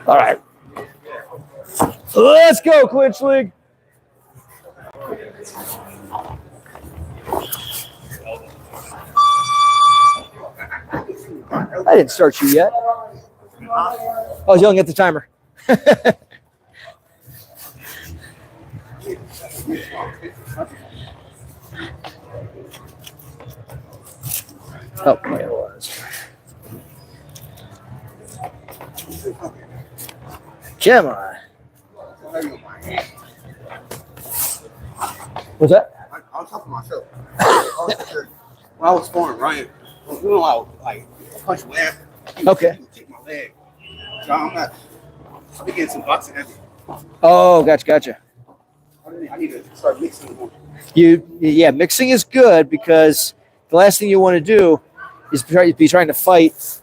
All right. Let's go, Clinch League. I didn't start you yet. I was yelling at the timer. Oh, yeah, it was. Come on. What's that? I was talking to myself. When I was scoring Ryan, I was doing like punch left. Okay. He would kick my leg. So I'm getting some boxing heavy. Oh, gotcha. I need to start mixing more. Yeah, mixing is good because the last thing you want to do is be trying to fight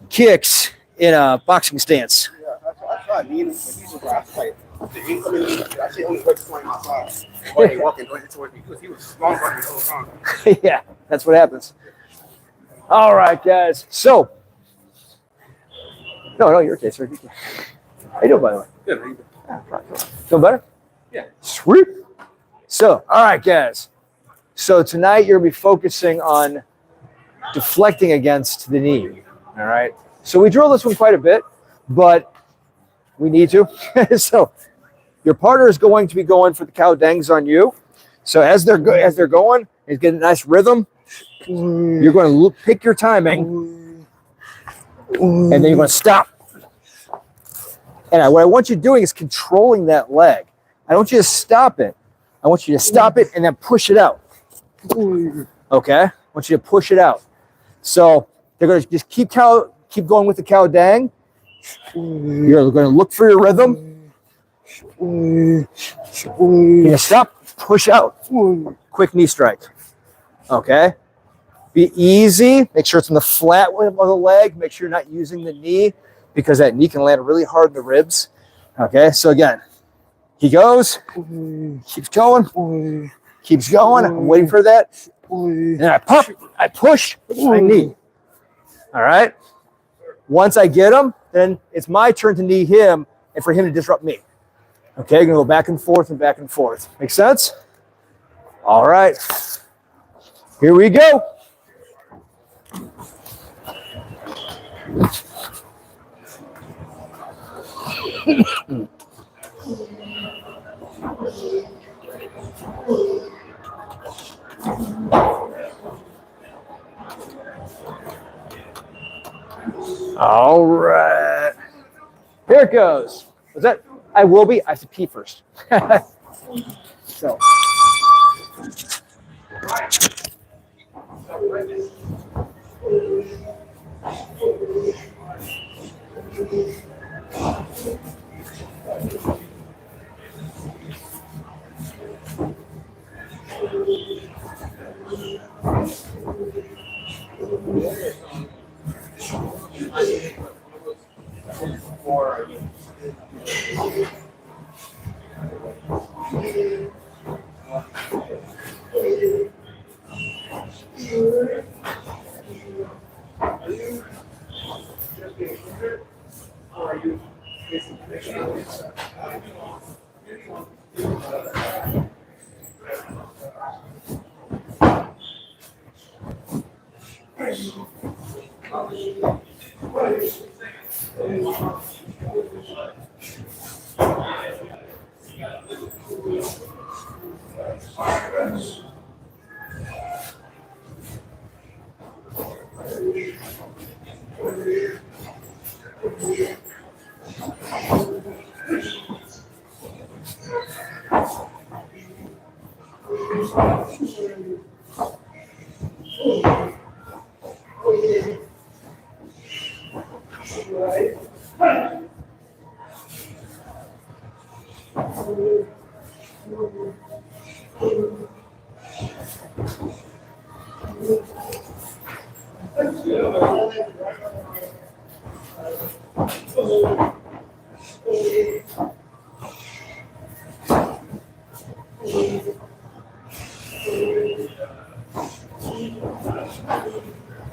kicks in a boxing stance. Yeah, I tried being I fight. The incoming, I should only wait to swing outside. Or he walking towards me because he was strong running the whole time. Yeah, that's what happens. All right, guys. So, no, you're okay, sir. How you doing, by the way? Good. Feel better? Yeah. Sweet. So, all right, guys. So tonight you're going to be focusing on deflecting against the knee. All right. So we drill this one quite a bit, but we need to. So your partner is going to be going for the cow dangs on you. So as they're going, it's getting a nice rhythm. You're going to pick your timing, and then you're going to stop. And what I want you doing is controlling that leg. I don't want you to stop it. I want you to stop it and then push it out. Okay? I want you to push it out. So they're going to just keep going with the cow dang. You're going to look for your rhythm. You're going to stop, push out. Quick knee strike. Okay? Be easy. Make sure it's in the flat of the leg. Make sure you're not using the knee because that knee can land really hard in the ribs. Okay? So again, he goes, keeps going, keeps going. I'm waiting for that. And I pop, I push with my knee. All right? Once I get him, then it's my turn to knee him and for him to disrupt me. Okay, you're going to go back and forth and back and forth. Make sense? All right. Here we go. All right. Here it goes. Was that? I will be. I have to pee first. So.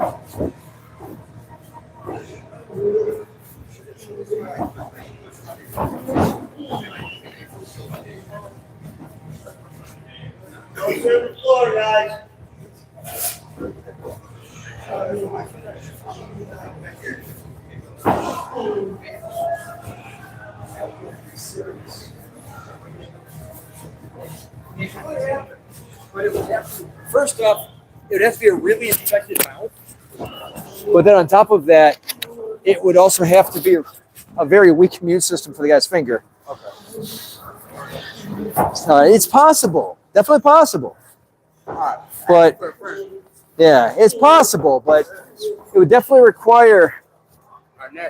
Go to the floor, guys. First off, it would have to be a really infected mouth. But then on top of that, it would also have to be a very weak immune system for the guy's finger. Okay. It's possible, definitely possible. All right. But yeah, it's possible, but it would definitely require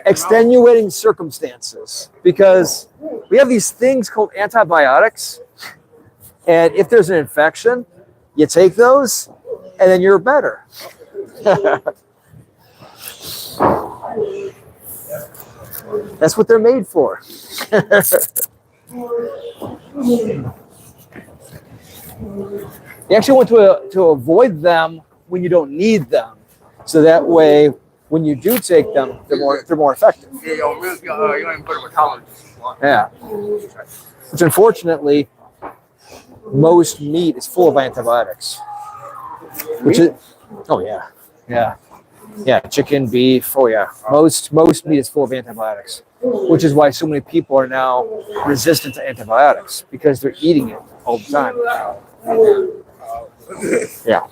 extenuating circumstances because we have these things called antibiotics, and if there's an infection, you take those, and then you're better. That's what they're made for. You actually want to avoid them when you don't need them, so that way, when you do take them, they're more effective. Yeah, you ain't put them a tolerance. Yeah. Which unfortunately, most meat is full of antibiotics. Which is, oh yeah, chicken, beef. Oh yeah, most meat is full of antibiotics. Which is why so many people are now resistant to antibiotics because they're eating it all the time. Yeah.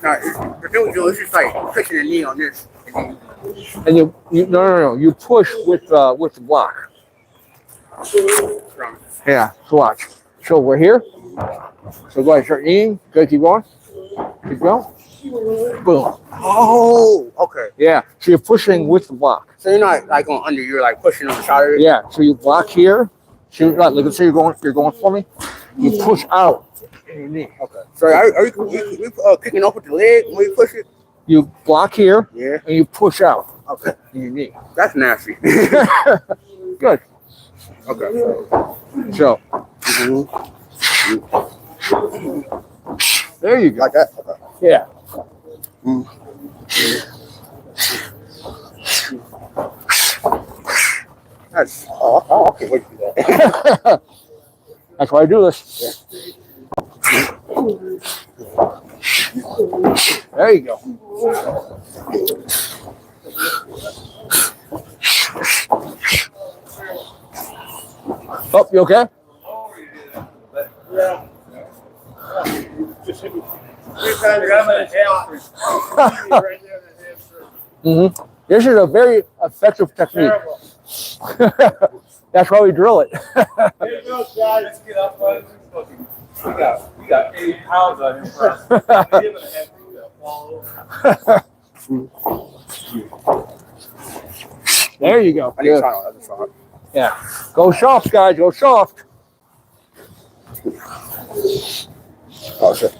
No, the thing is just like pushing the knee on this. And you push with the block. Yeah, so watch. So we're here. So go ahead, start eating. Good, keep going. Keep going. Boom. Oh, okay. Yeah. So you're pushing with the block. So you're not like on under, you're like pushing on the shoulder. Yeah. So you block here. So let's say you're going for me. You push out in your knee. Okay. So are we kicking off with the leg when we push it? You block here. Yeah. And you push out. Okay. In your knee. That's nasty. Good. Okay. So. There you go. Like that? Okay. Yeah. That's, I can't wait to do that. That's why I do this. There you go. Oh, you okay? Yeah. This is a very effective technique. That's why we drill it. Here you go, guys. Let's get up, buddy. We got 80 pounds on him for us. Give it a head. Fall over. There you go. I need to try on the other side. Yeah. Go soft, guys. Go soft. Oh, shit.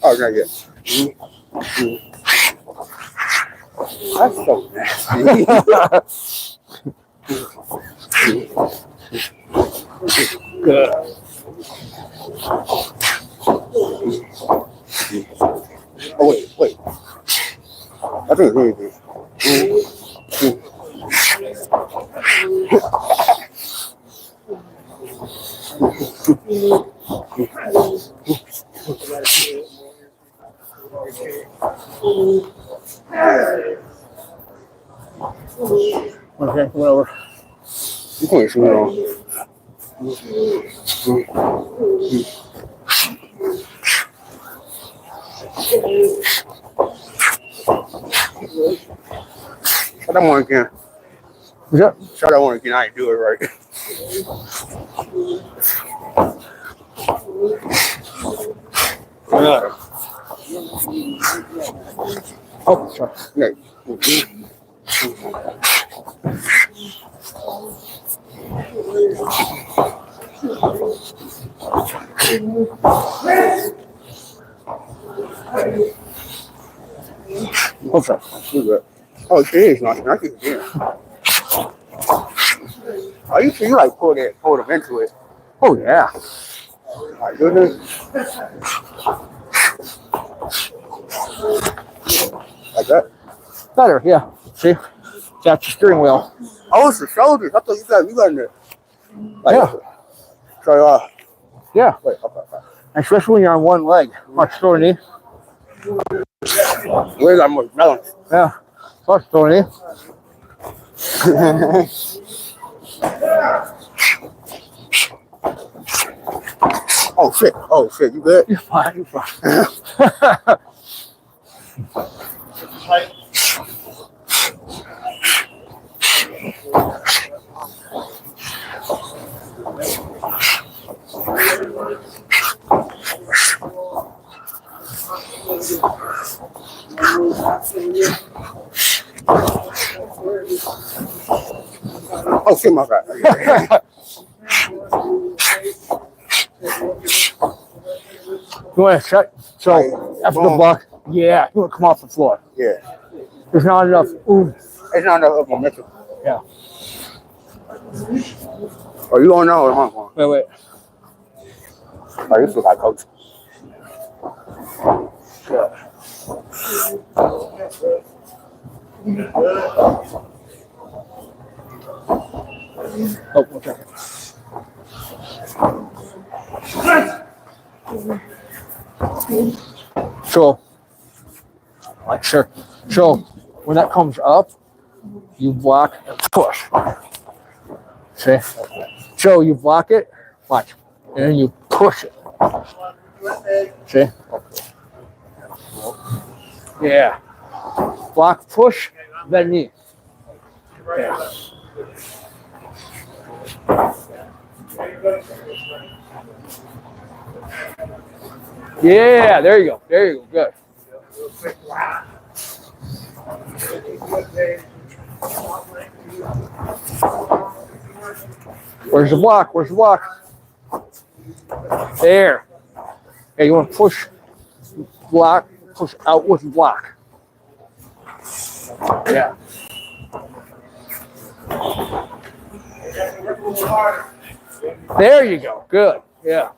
Oh, not yet. That's so nasty. Good. Oh, wait. I think it's really good. Okay, whatever. You can't see it all. Shut that one again. Yeah. Shut that one again. I ain't do it right. Oh, sorry. Yeah. Oh, sorry. Oh, she is not. I can hear. Oh, you like pulled him into it. Oh yeah. My goodness. Like that. Better, yeah. See? Got your steering wheel. Oh, it's the shoulders. I thought you got in there. Like, Yeah. So, Yeah. wait, okay. Especially when you're on one leg. Watch throw a knee. Where's our more balance? Yeah. Watch throw a knee. Oh shit, you good? You're fine, you're fine. Oh shit, my bad. You want to check? So after the block, yeah, you want to come off the floor. Yeah. There's not enough oomph. It's not enough momentum. Yeah. Are you on now or am I on? Wait. Oh, you still got coach. Oh, one second. So, like sure. So when that comes up, you block and push. See? So you block it, watch, and then you push it. See? Yeah. Block, push, then knee. Yeah. Yeah, there you go. There you go. Good. Where's the block? Where's the block? There. Okay, you want to push block, push out with block. Yeah. There you go. Good. Yeah.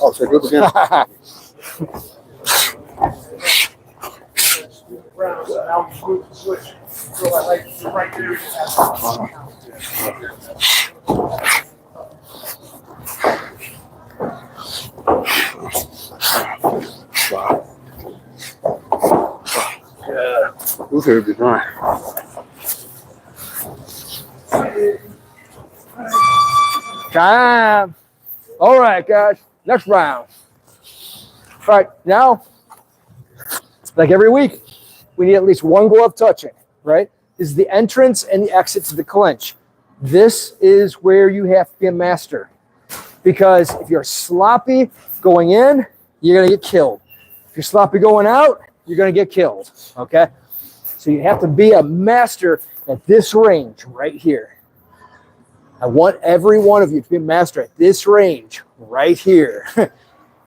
Oh, so do it again. Yeah. You should be fine. Time. All right, guys. Next round. All right, now, like every week, we need at least one glove touching, right? This is the entrance and the exit to the clinch. This is where you have to be a master. Because if you're sloppy going in, you're going to get killed. If you're sloppy going out, you're going to get killed, okay? So you have to be a master at this range right here. I want every one of you to be a master at this range right here.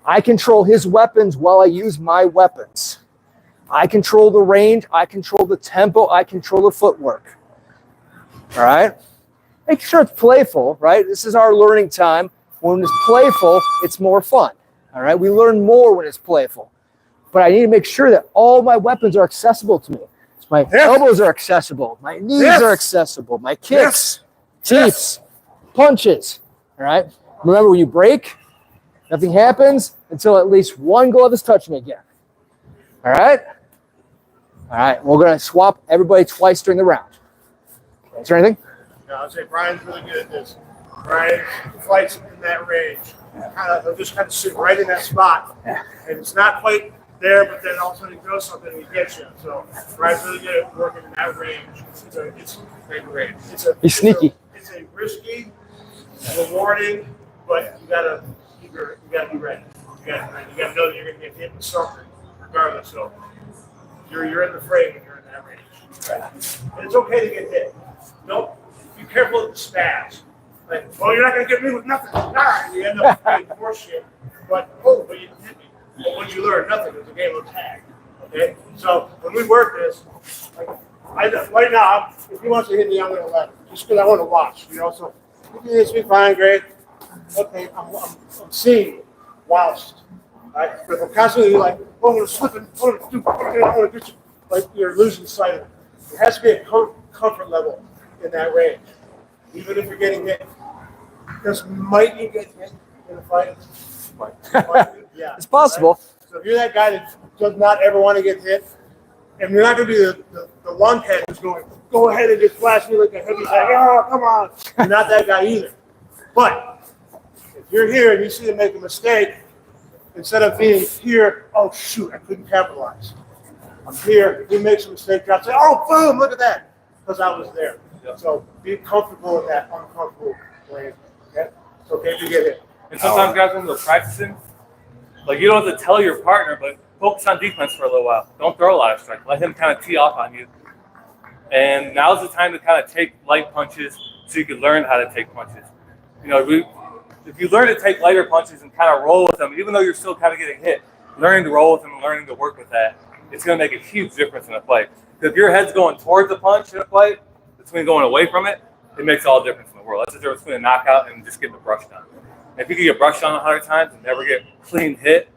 I control his weapons while I use my weapons. I control the range. I control the tempo. I control the footwork. All right? Make sure it's playful, right? This is our learning time. When it's playful, it's more fun. All right? We learn more when it's playful. But I need to make sure that all my weapons are accessible to me. So my elbows are accessible. My knees are accessible. My kicks, teeps, punches. All right? Remember, when you break, nothing happens until at least one glove is touching again. All right? All right. We're going to swap everybody twice during the round. Is there anything? No, I'd say Brian's really good at this. Brian fights in that range. He'll just kind of sit right in that spot. And it's not quite there, but then all of a sudden he throws something and he gets you. So Brian's really good at working in that range. It's a great range. He's sneaky. It's a risky, rewarding, but you gotta be ready. You gotta know that you're gonna get hit with something, regardless. So you're in the frame when you're in that range. And it's okay to get hit. Don't be careful of the spaz. Like, well, you're not gonna get me with nothing. Nah, you end up getting more shit. But you didn't hit me. But once you learn nothing, it's a game of tag. Okay? So when we work this, like right now, if he wants to hit me, I'm gonna let him. Just because I want to watch, you know. So if he hits me, fine, great. Okay, I'm seeing whilst. Right? But if I'm constantly like, oh, I'm gonna slip and I'm gonna get you, like you're losing sight of it. There has to be a comfort level in that range. Even if you're getting hit. Because might you get hit in a fight? Yeah. It's possible. Right? So if you're that guy that does not ever want to get hit, and you're not going to be the lunkhead who's going, go ahead and just flash me like a heavy bag. Oh, come on. You're not that guy either. But if you're here and you see them make a mistake, instead of being here, oh, shoot, I couldn't capitalize. I'm here. If he makes a mistake, I'll say, oh, boom, look at that. Because I was there. Yeah. So be comfortable in that uncomfortable way. Okay? It's okay to get hit. And sometimes guys, when they're practicing, like you don't have to tell your partner, but focus on defense for a little while. Don't throw a lot of strikes. Let him kind of tee off on you. And now's the time to kind of take light punches so you can learn how to take punches. You know, if you learn to take lighter punches and kind of roll with them, even though you're still kind of getting hit, learning to roll with them and learning to work with that, it's going to make a huge difference in a fight. Because if your head's going towards the punch in a fight, between going away from it, it makes all the difference in the world. That's the difference between a knockout and just getting the brush down. If you can get brushed on 100 times and never get clean hit,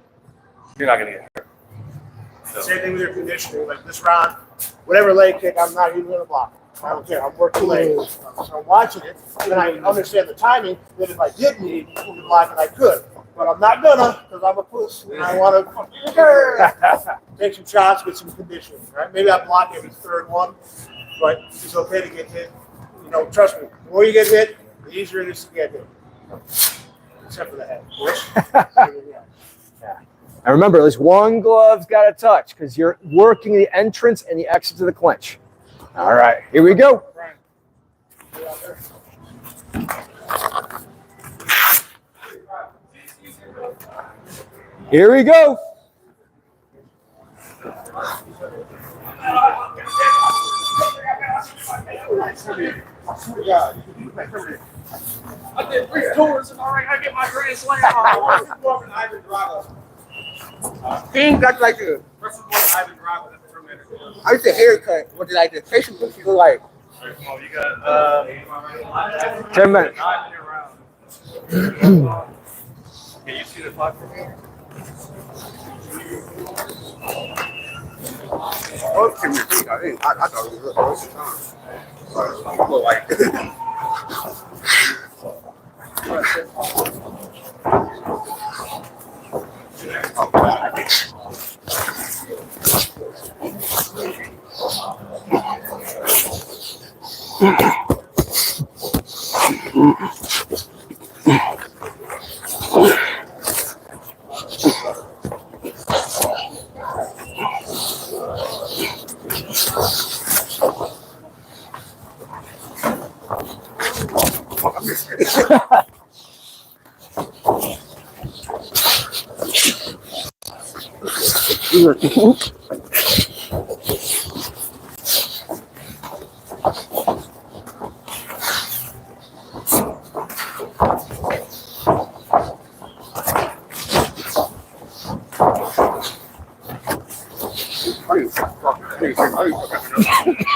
you're not going to get hurt. So. Same thing with your conditioning. Like this round, whatever leg kick, I'm not even going to block it. I don't care. I'm working legs. So I'm watching it, and I understand the timing that if I did need to block it, I could. But I'm not gonna, because I'm a puss, and I want to take some shots, get some conditioning. Right? Maybe I block every third one, but it's okay to get hit. You know, trust me. The more you get hit, the easier it is to get hit. Except for the head, of course. Yeah. And remember, at least one glove's got to touch because you're working the entrance and the exit to the clinch. All right, here we go. Here we go. I did 3 tours and all right, I get my grand slam on. Ivan Drago. King got like the first one, Ivan Drago. I used to haircut. What did I do? Facial looks look like. Oh, you got 10 minutes. Can you see the clock for me? Oh, I thought it was a look like.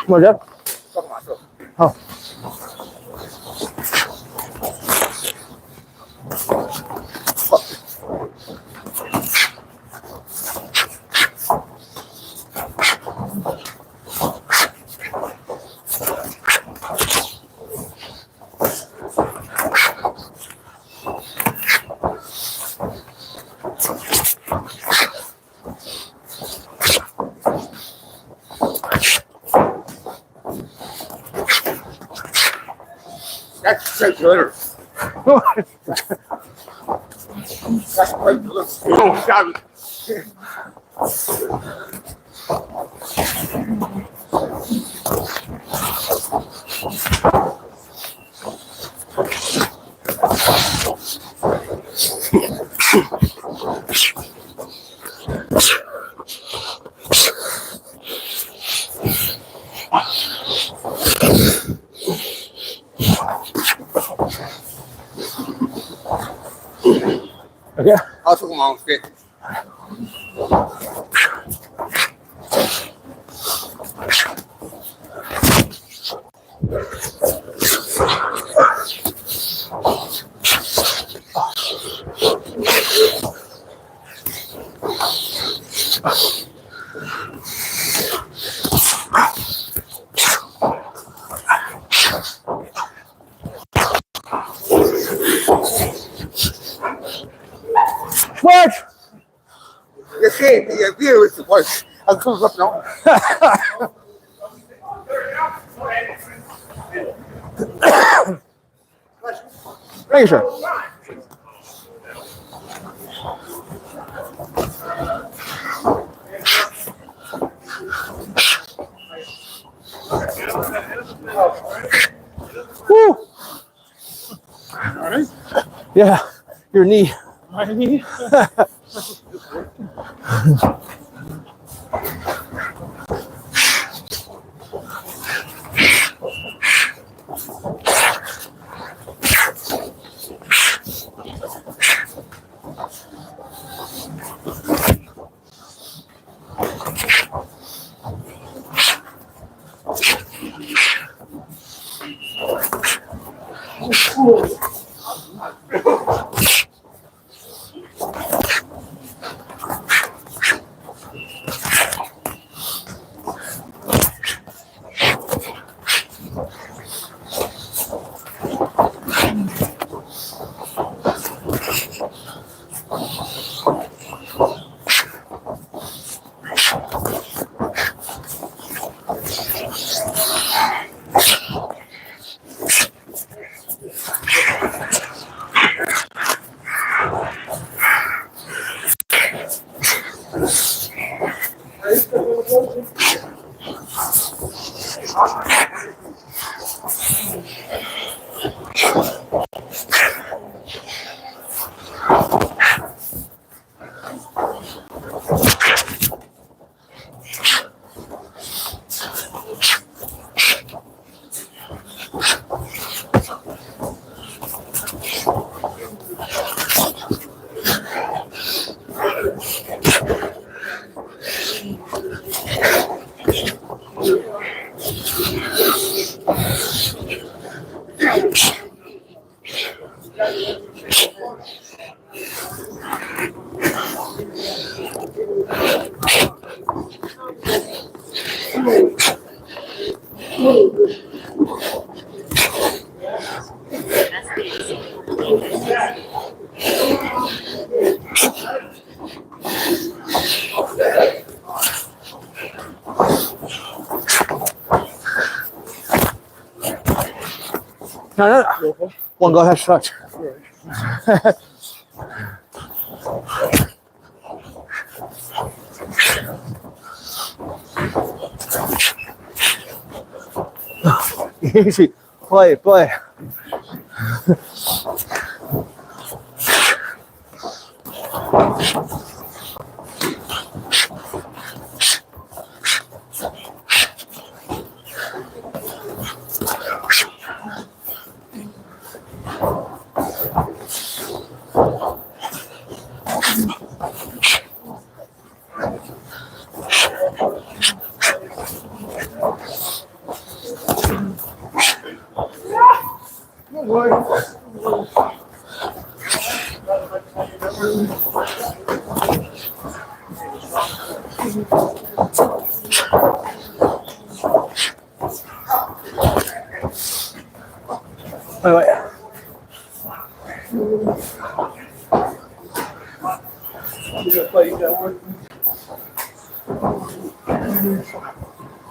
What's up? Oh. That's straight glitter. That's straight glitter. Oh, sorry. Okay. I'll took my own stick. What? You see, the beer is the worst. I'm coming up now. Thank you, sir. Woo. All right. Yeah, your knee. My knee. No. One go ahead, stretch. Easy. Play. Wait.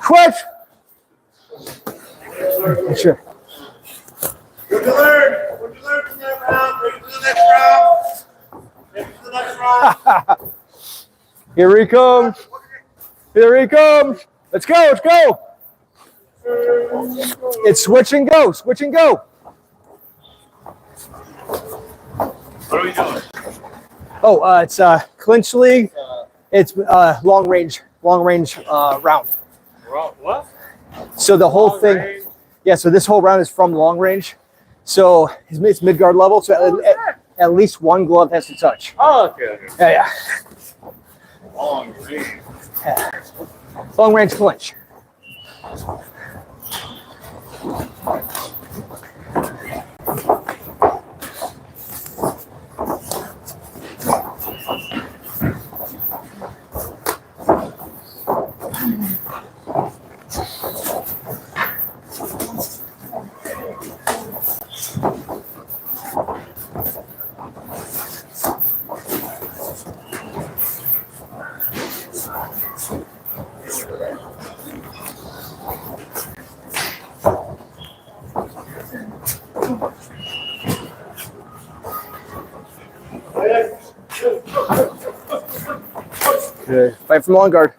Switch. Sure. What'd you learn? What'd you learn from that round? Ready for the next round? Ready for the next round? Here he comes. Here he comes. Let's go. It's switch and go. What are we doing? Oh, it's clinch league. It's long range round. What? So the whole thing, yeah. So this whole round is from long range. So it's mid guard level. So at least one glove has to touch. Oh, okay. Yeah. Long range. Yeah. Long range clinch. Good. Fight from long guard.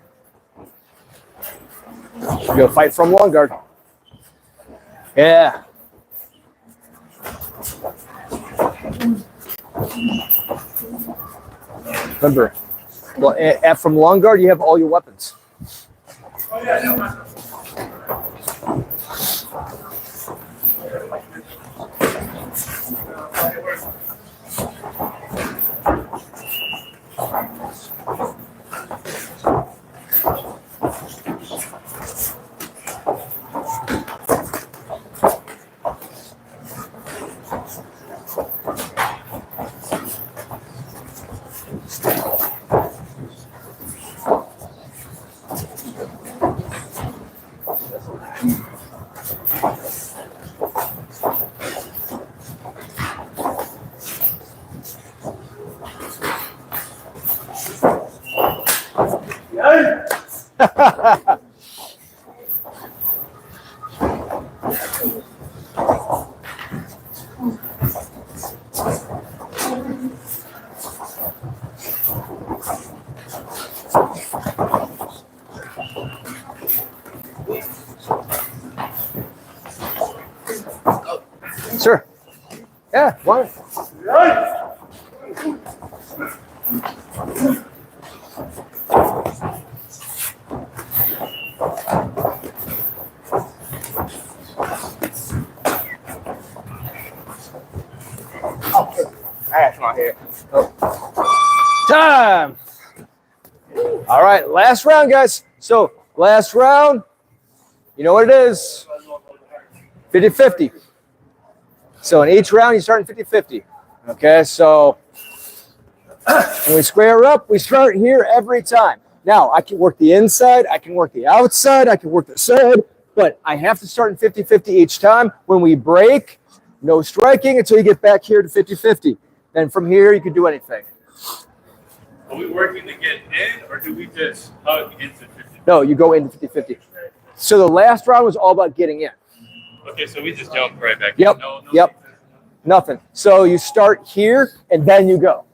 Go fight from long guard. Yeah. Remember, well, from long guard, you have all your weapons. Sure. Yeah, why? That's not here. Time. All right, last round, guys. So, last round, you know what it is? 50-50. So, in each round, you start in 50-50. Okay, so when we square up, we start here every time. Now, I can work the inside, I can work the outside, I can work the side, but I have to start in 50-50 each time. When we break, no striking until you get back here to 50-50. Then from here, you can do anything. Are we working to get in, or do we just hug into 50? No, you go into 50-50. So the last round was all about getting in. Okay, so we just jump right back Yep, in. No yep. Nothing. So you start here, and then you go.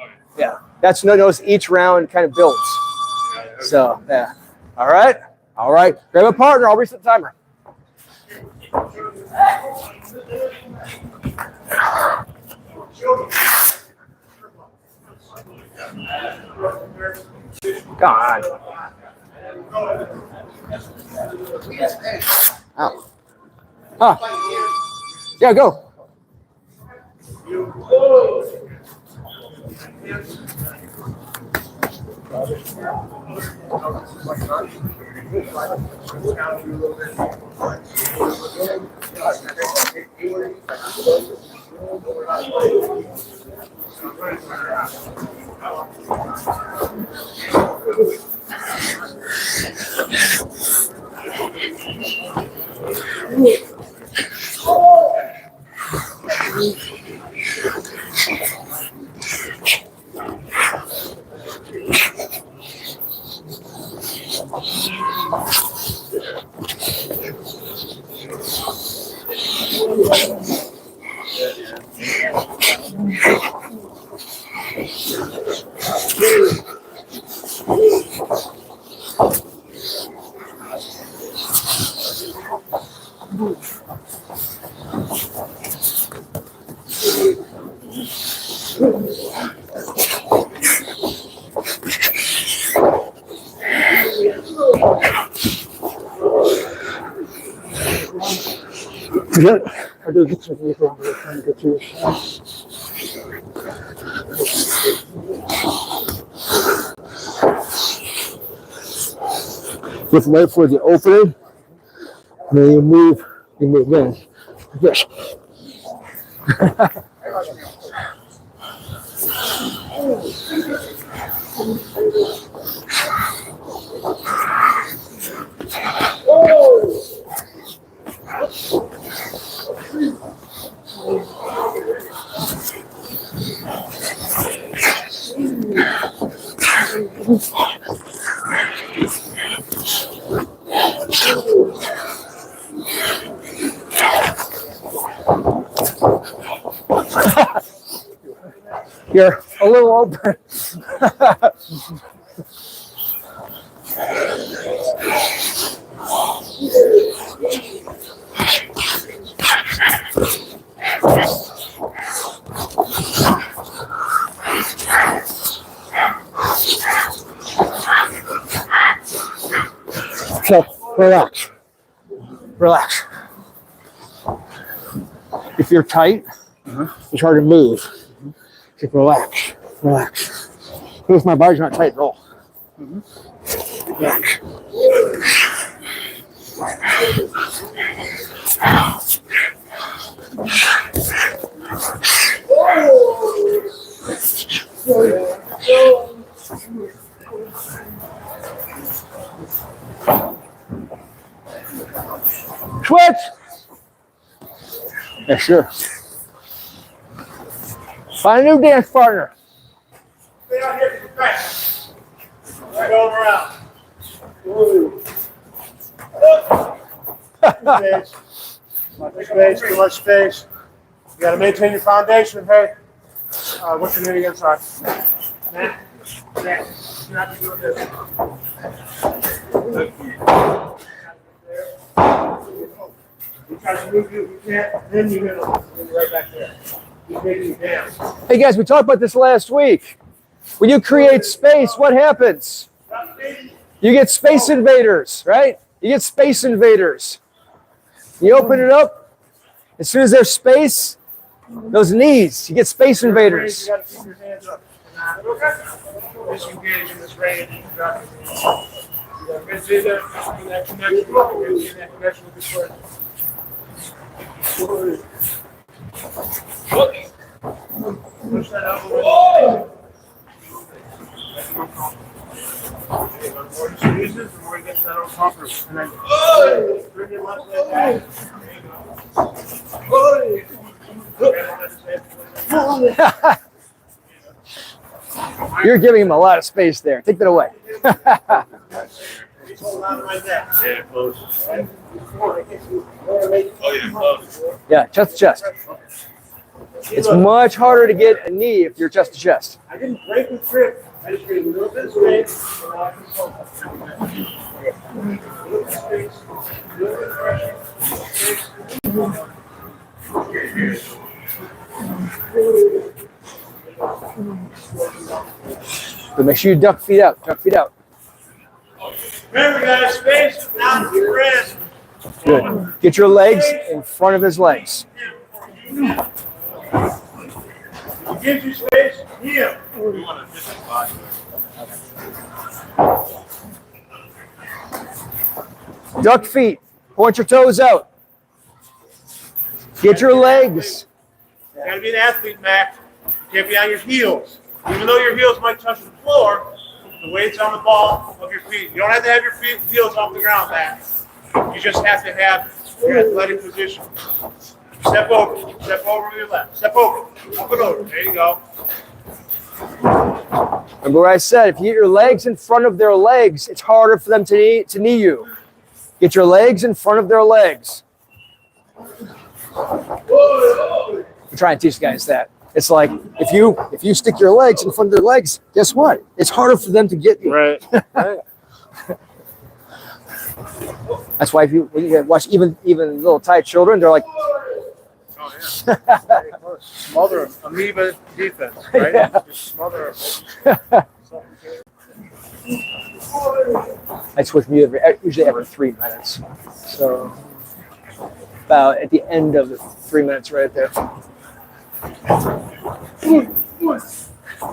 Okay. Yeah, that's notice each round kind of builds. So, yeah. All right. All right. Grab a partner. I'll reset the timer. Come on. Ow. Huh. Yeah, go. Good. I do get some people trying to get to your side. Lift right for the opening. And then you move again. Yes. You're a little open. So relax. Relax. If you're tight, it's hard to move. Just relax. Relax. Notice my body's not tight at all. Relax. Switch! Yeah, sure. Find a new dance partner. Stay out here to the back. We're going around. Space, too much space. You got to maintain your foundation. Hey, what's your name again? Sorry. Matt. Matt. You're not doing this. You try to move you can't, then you're going to move right back there. You're making you down. Hey guys, we talked about this last week. When you create space, what happens? You get space invaders, right? You get space invaders. You open it up. As soon as there's space, those knees, you get space invaders. You got to keep your hands up. Disengage in this range. You got to see that connection. That connection with the foot. Push that elbow. The more you squeeze it, the more you get that on top of it. And then bring your left leg back. You're giving him a lot of space there. Take that away. Yeah, close. Yeah, chest to chest. It's much harder to get a knee if you're chest to chest. I didn't break the grip. I just made a little bit of space. And I can focus. A little bit of space. A little bit of pressure. But make sure you duck feet out. Duck feet out. Remember, guys, space not your wrist. Good. Get your legs in front of his legs. It gives you space. Here. Duck feet. Point your toes out. Get your legs. You gotta be an athlete, Mac. You can't be on your heels. Even though your heels might touch the floor, the weight's on the ball of your feet. You don't have to have your heels off the ground, Mac. You just have to have your athletic position. Step over with your left. Step over. Up and over. There you go. Remember what I said, if you get your legs in front of their legs, it's harder for them to knee you. Get your legs in front of their legs. I'm trying to teach guys that. It's like if you stick your legs in front of their legs, guess what? It's harder for them to get you. Right. That's why if you watch even little tight children, they're like, Oh, yeah. Smother amoeba defense, right? Yeah. Just smother I switch mute usually every 3 minutes. So about at the end of the 3 minutes right there. We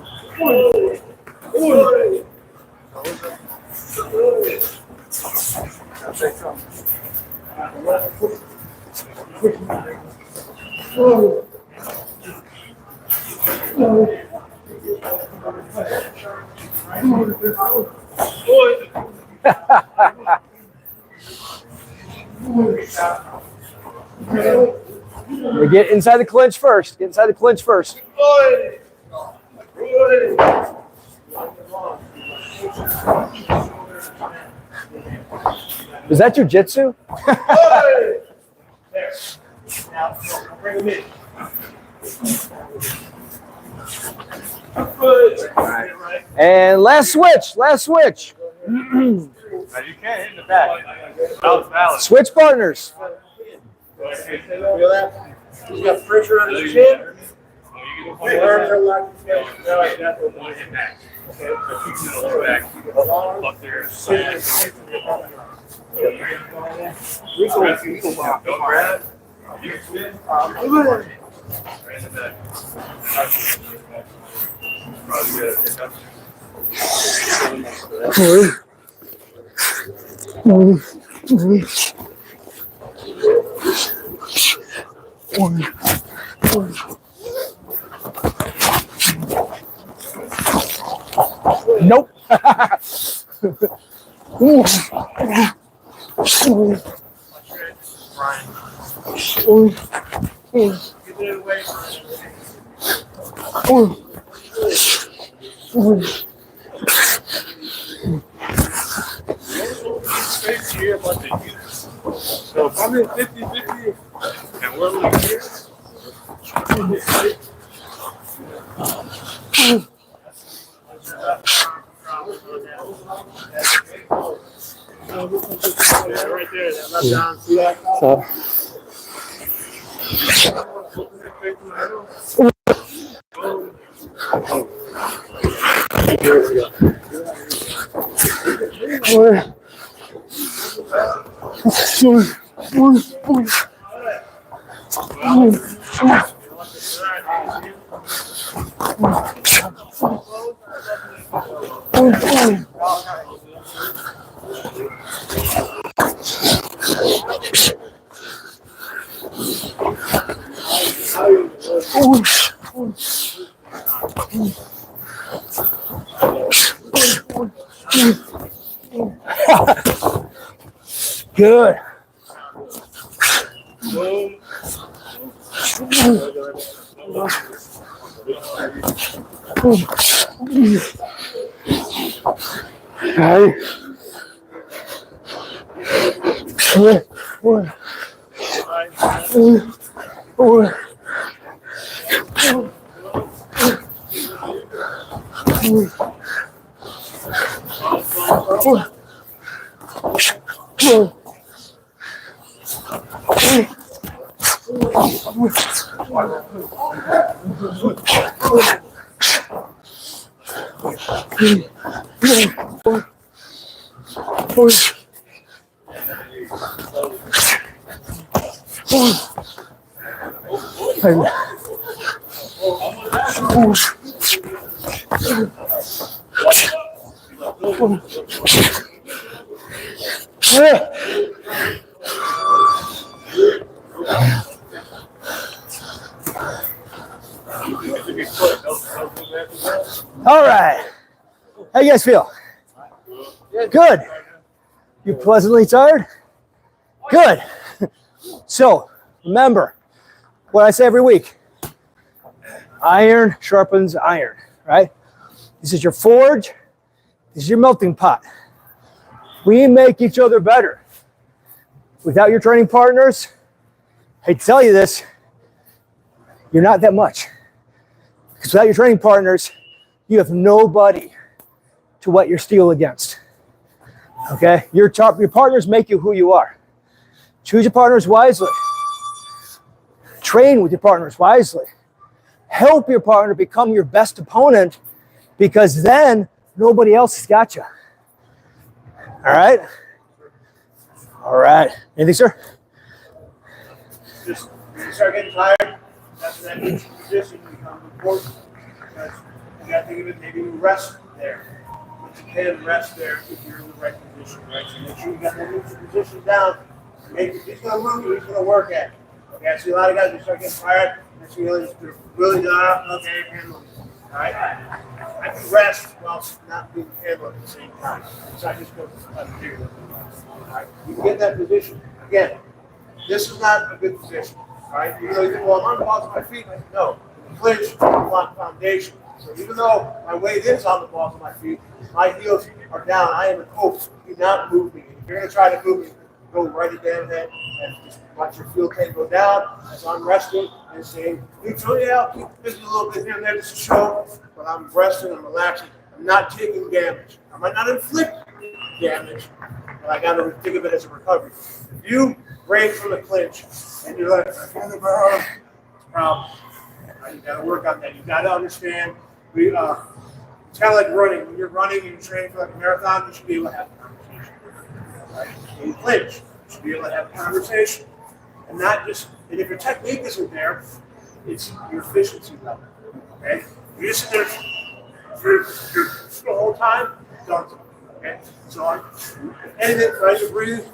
get inside the clinch first. Get inside the clinch first. Is that jujitsu? Now, bring him in. And last switch. Last switch. You can't hit in the back. Switch partners. Feel that? He's got pressure on his chin. His arms are locked together. No, I got the hit back. Nope. So if I'm in 50-50 and we're like here, Right there, that left down. See that? So, good. All right. How you guys feel? Good. You pleasantly tired? Good. So remember what I say every week. Iron sharpens iron, right? This is your forge. This is your melting pot. We make each other better. Without your training partners, I hate to tell you this, you're not that much. Because without your training partners, you have nobody to whet your steel against. Okay? Your partners make you who you are. Choose your partners wisely. Train with your partners wisely. Help your partner become your best opponent, because then nobody else has got you. All right? All right. Anything, sir? Just start getting tired. After that position, you become important. You got to think of it, maybe you rest there. Put your pin and rest there if you're in the right position, right? So make sure you got that neutral position down. He's going to move you, he's going to work at it. Okay, I see a lot of guys who start getting tired, and see really not, okay, handle it. All right? I can rest while not being handled at the same time. So I just go to figure that out. All right? You get that position. Again, this is not a good position. All right? You know, you think, well, I'm on the balls of my feet. No. Clinch, foundation. So even though my weight is on the balls of my feet, my heels are down. I am in hope. Do not move me. If you're going to try to move me, go right at down head and just watch your field pain go down as I'm resting and saying, neutral, yeah, I'll keep busy a little bit here and there just to show, but I'm resting, I'm relaxing. I'm not taking damage. I might not inflict damage, but I got to think of it as a recovery. If you break from the clinch and you're like, I can't remember, it's a problem. You got to work on that. You got to understand. It's kind of like running. When you're running and you're training for like a marathon, you should be able to have a conversation. Right? When you clinch, you should be able to have a conversation, and not just. And if your technique isn't there, it's your efficiency level. Okay, you're just sitting there for the whole time. Don't. Okay, so on. Anything, right? You breathe.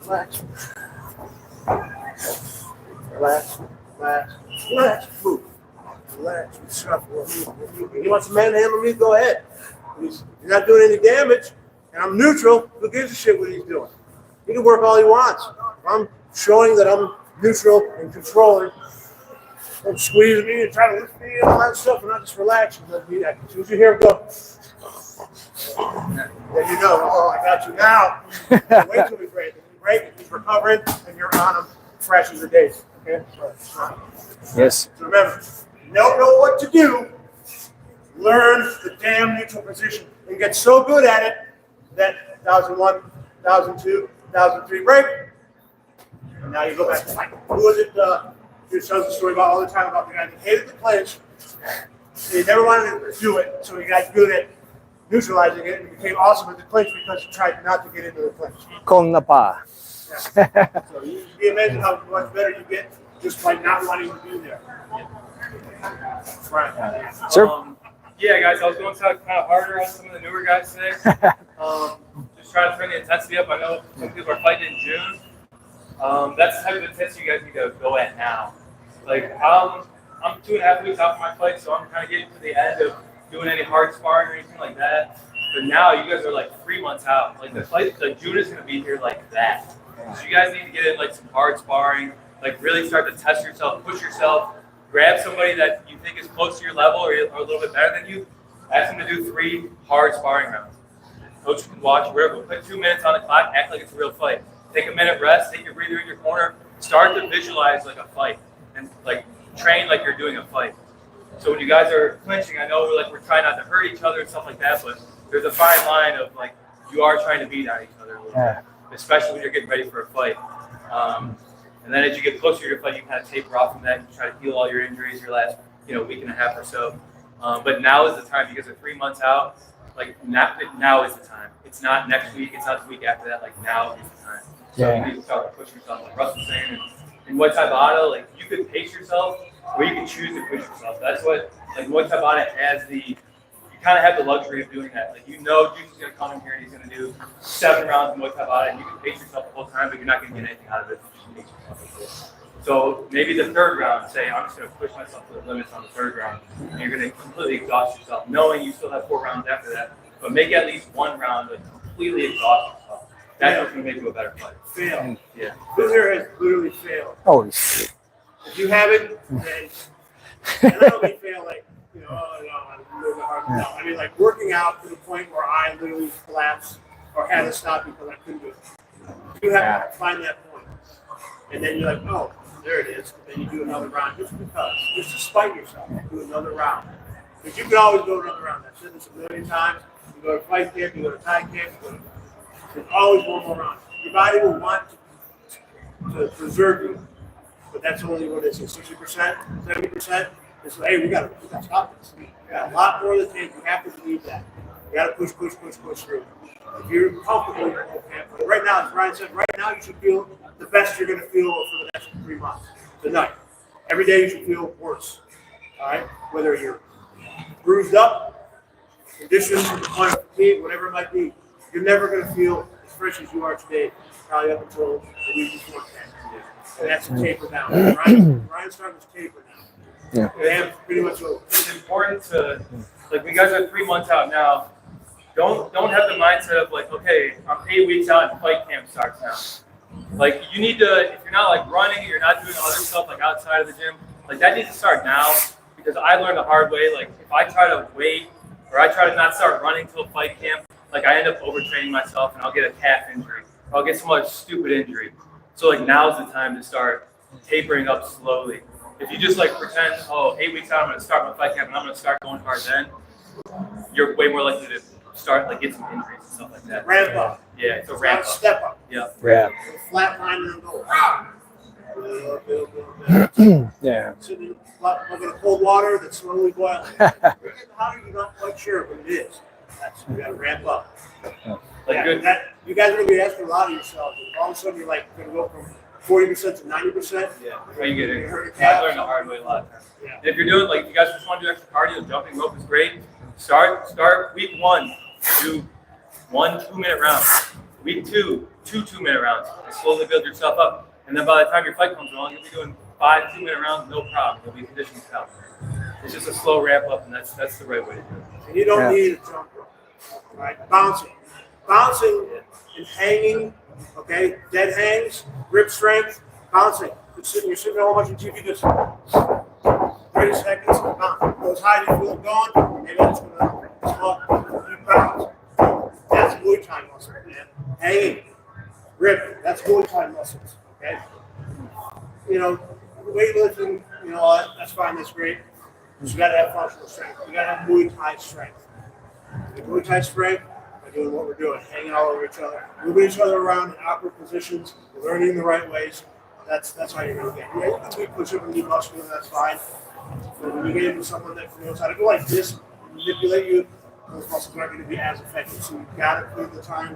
Relax. Relax. Relax. Relax. Move. Relax. Shuffle. He wants to manhandle me? Go ahead. He's not doing any damage, and I'm neutral. Who gives a shit what he's doing? He can work all he wants. I'm showing that I'm neutral and controlling. Don't squeeze me and try to lift me and all that stuff, and not just relax and let me that. As soon as you hear him go, then you know, oh, I got you now. Wait till we break. Break, he's recovering, and you're on him fresh as the days. Okay? Yes. So remember, you don't know what to do, learn the damn neutral position and get so good at it that 1001, 1002, 1003 break. And now you go back to fight. Who was it? He tells the story about all the time about the guy that hated the clinch. He never wanted to do it, so he got good at neutralizing it and became awesome at the clinch because he tried not to get into the clinch. Con na pa. Yeah. So you can imagine how much better you get just by not wanting to be there. Right. Sir? Yeah, guys, I was going to talk kind of harder on some of the newer guys today. Just trying to turn the intensity up. I know some people are fighting in June. That's the type of intensity you guys need to go at now. Like, I'm 2.5 weeks out from my fight, so I'm kind of getting to the end of doing any hard sparring or anything like that. But now you guys are like 3 months out. Like the fight, like June is going to be here like that. So you guys need to get in like some hard sparring, like really start to test yourself, push yourself, grab somebody that you think is close to your level or a little bit better than you. Ask them to do 3 hard sparring rounds. Coach can watch, whatever. Put 2 minutes on the clock, act like it's a real fight. Take a minute rest, take your breather in your corner, start to visualize like a fight and like train like you're doing a fight. So when you guys are clinching, I know we're trying not to hurt each other and stuff like that, but there's a fine line of like you are trying to beat on each other a little bit, especially when you're getting ready for a fight. And then as you get closer to your fight, you kind of taper off from that and try to heal all your injuries your last week and a half or so. But now is the time. You guys are 3 months out. Like now is the time. It's not next week. It's not the week after that. Like now is the time. So you need to start pushing yourself, like Russ was saying. And Muay Thai Bada, like you can pace yourself or you can choose to push yourself. That's what like Muay Thai Bada has you kind of have the luxury of doing that. Like Juice is going to come in here and he's going to do 7 rounds of Muay Thai Bada and you can pace yourself the whole time, but you're not going to get anything out of it. So maybe the 3rd round, say I'm just going to push myself to the limits on the 3rd round, and you're going to completely exhaust yourself, knowing you still have 4 rounds after that. But make at least 1 round to completely exhaust yourself. That's what's going to make you a better fighter. Fail. Yeah. Loser has literally failed. Holy shit. If you haven't, then and I don't mean fail like I'm a little bit hard. No, I mean like working out to the point where I literally collapsed or had to stop because I couldn't do it. You have to find that point. And then you're like, oh, there it is. And then you do another round just because. Just to spite yourself. Do another round. Because you can always go another round. I've said this a million times. You go to fight camp, you go to Thai camp, there's always one more round. Your body will want to preserve you. But that's only what it is, 60%, 70%. It's like, hey, we got to stop this. We got a lot more to take. We have to believe that. You got to push through. If you're comfortable, you're okay. But right now, as Brian said, right now you should feel the best you're going to feel for the next 3 months. Tonight. Every day you should feel worse. All right? Whether you're bruised up, conditioned to the point of fatigue, whatever it might be, you're never going to feel as fresh as you are today, probably up until the week before 10. And that's a taper down. Brian's starting to taper now. Yeah. And pretty much over. It's important to, like, when you guys are 3 months out now, don't have the mindset of like, okay, I'm 8 weeks out and fight camp starts now. Like, you need to, if you're not like running, you're not doing other stuff like outside of the gym, like that needs to start now, because I learned the hard way. Like, if I try to wait or I try to not start running till fight camp, like I end up overtraining myself and I'll get a calf injury. Or I'll get some other stupid injury. So like now's the time to start tapering up slowly. If you just like pretend, oh, 8 weeks out, I'm going to start my fight camp and I'm going to start going hard then, you're way more likely to start like get some injuries and stuff like that. Ramp up. Yeah, it's a It's ramp not a up. step up. Yeah. Yeah. Flat line and then go. Yeah. So then, like in a cold water that's slowly boiling. How are you not quite sure what it is? That's, you got to ramp up. Like Yeah, good. that, you guys are going to be asking a lot of yourselves. All of a sudden, you're like going to go from 40% to 90%. Yeah. How you get You it? hurt your I calf. learned the hard way a lot. Yeah. And if you're doing like, if you guys just want to do extra cardio, jumping rope is great. Start week 1, do 1 2-minute round. Week 2, 2 2-minute rounds. And slowly build yourself up. And then by the time your fight comes along, you'll be doing 5 2-minute rounds, no problem. You'll be conditioned to help. It's just a slow ramp up, and that's the right way to do it. And you don't need a jump rope. Right? Bouncing and hanging, okay? Dead hangs, grip strength, bouncing. You're sitting there a whole bunch of TV, just 30 seconds, bounce. Goes high, you feel it going, and then it's going to come you bounce. That's Muay Thai muscle, man. Hanging, grip, that's Muay Thai muscles, okay? You know, weightlifting, you know, that's fine, that's great. But you got to have functional strength. You got to have Muay Thai strength. Muay Thai strength, by doing what we're doing, hanging all over each other, moving each other around in awkward positions, learning the right ways. That's how you're going to get. Yeah, you can be push up and be muscular, that's fine. But when you get into someone that knows how to go like this, manipulate you, those muscles aren't going to be as effective. So you've got to put in the time.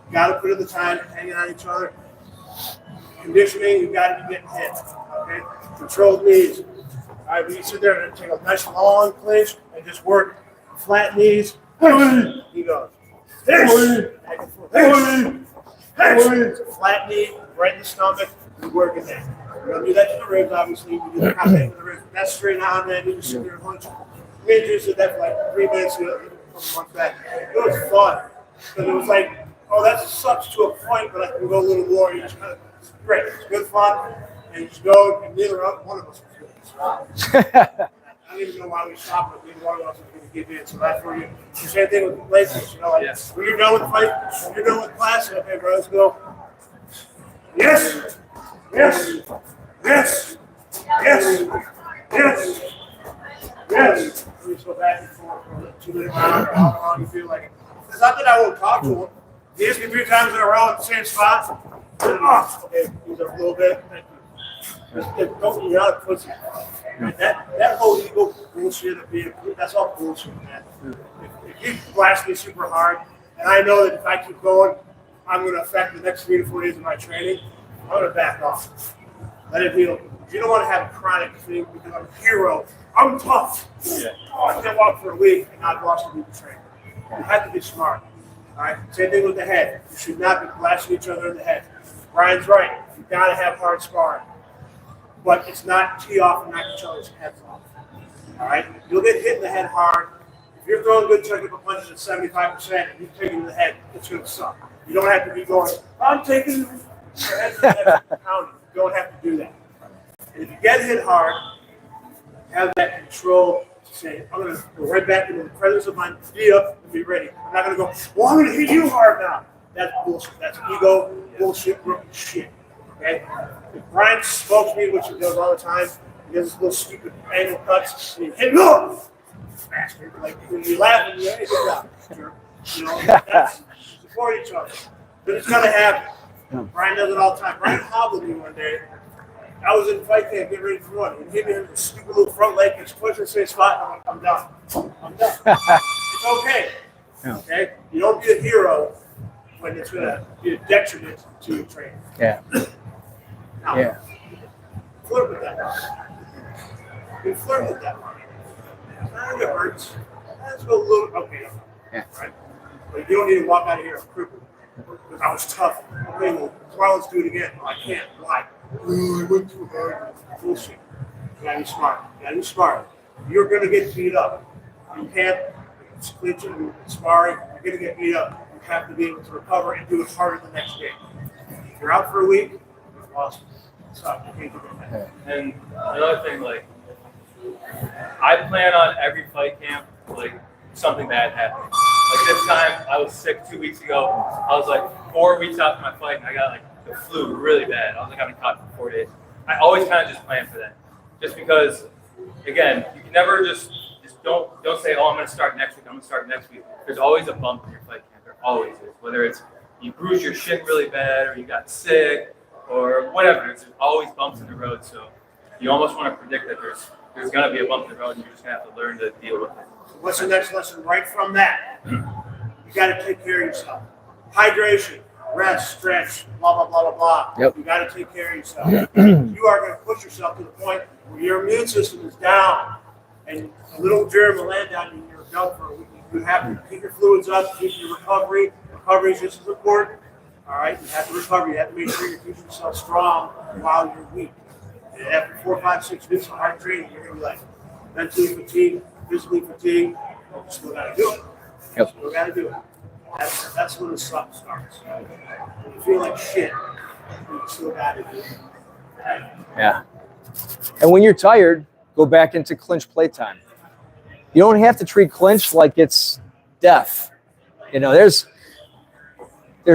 You've got to put in the time, hanging on each other. Conditioning, you've got to be getting hit. Okay? Controlled knees. All right, we sit there and take a nice long clinch and just work flat knees. He goes. Back and forth. Flat knee, right in the stomach. We work in that. We're going to do that to the ribs, obviously. We do the contact with the ribs. That's straight on, man. You just sit there and hunch. Me and Drew did that for like 3 minutes. Months back. It was fun. Because it was like, oh, that sucks to a point, but I can go a little more. You just kind of, it's great. It's good fun. And you just go, and neither one of us was good. So, I don't even know why we stopped, but neither one of us was going to give in. So that's where the same thing with laziness. You know, like, Yes. when you're done with the fight, when you're done with class, okay, bro, let's go. Yes. Yes. Yes. Yes. Yes. Yes. We just go back and forth for a 2-minute round or however long you feel like it. It's not that I won't talk to him. He hits me 3 times in a row at the same spot. Okay, he's up a little bit. Thank you. Don't you're not a pussy. That whole ego bullshit of being, that's all bullshit, man. If you blast me super hard, and I know that if I keep going, I'm going to affect the next 3 to 4 days of my training, I'm going to back off. Let it heal. If you don't want to have a chronic thing because I'm a hero, I'm tough. Yeah. I can walk for a week and not lost a week of training. You have to be smart. All right. Same thing with the head. You should not be blasting each other in the head. Brian's right. You got to have hard sparring, but it's not tee off and knock each other's heads off. All right. You'll get hit in the head hard. If you're throwing good technical punches at 75% and you take it in the head, it's going to suck. You don't have to be going, I'm taking your head to the head pounding. You don't have to do that. And if you get hit hard, have that control to say, I'm going to go right back into the presence of my feet up and be ready. I'm not going to go, well, I'm going to hit you hard now. That's bullshit. That's ego, bullshit, rookie shit. Okay? If Brian smokes me, which he does all the time, he does this little stupid angle cuts, and he hit me off. Bastard. Like, when you laugh and you hey, good job. Sure. You know, that's support each other. But it's going to happen. Brian does it all the time. Brian hobbled me one day. I was in fight camp getting ready to run. He hit me with a stupid little front leg and push the same spot. And I'm like, I'm done. I'm done. It's okay. Okay? You don't be a hero when it's going to be a detriment to your training. Yeah. Now, Yeah. flirt with that one. You flirt with that one. It hurts. Let's go a little. Okay. Yeah. Right? But you don't need to walk out of here crippled. Because I was tough. Okay, well, let's do it again. No, I can't. Why? Oh, I went too hard. Bullshit. You gotta be smart. You gotta be smart. You're gonna get beat up. You can't clinching and sparring. You're gonna get beat up. You have to be able to recover and do it harder the next day. If you're out for a week, you're lost. So you can't do that. And another thing, like, I plan on every fight camp, like, something bad happening. Like this time, I was sick 2 weeks ago. I was like 4 weeks after my fight, and I got like the flu really bad. I was like, I've been caught for 4 days. I always kind of just plan for that, just because, again, you can never just don't say, oh, I'm going to start next week. I'm going to start next week. There's always a bump in your fight camp. There always is. Whether it's you bruised your shin really bad, or you got sick, or whatever. There's always bumps in the road. So you almost want to predict that there's going to be a bump in the road, and you're just going to have to learn to deal with it. What's the next lesson right from that? You got to take care of yourself. Hydration, rest, stretch, blah, blah, blah, blah, blah. Yep. You got to take care of yourself. You are going to push yourself to the point where your immune system is down and a little germ will land on you and you're done for a week. You have to keep your fluids up, keep your recovery. Recovery is just as important. All right? You have to recover. You have to make sure you keep yourself strong while you're weak. And after 4, 5, 6 weeks of hard training, you're going to be like mentally fatigued, physically fatigued. You still got to do it. Yep. Still got to do it. That's when the suck starts. When you feel like shit, you still got to do it. Right? Yeah. And when you're tired, go back into clinch playtime. You don't have to treat clinch like it's death. You know, there's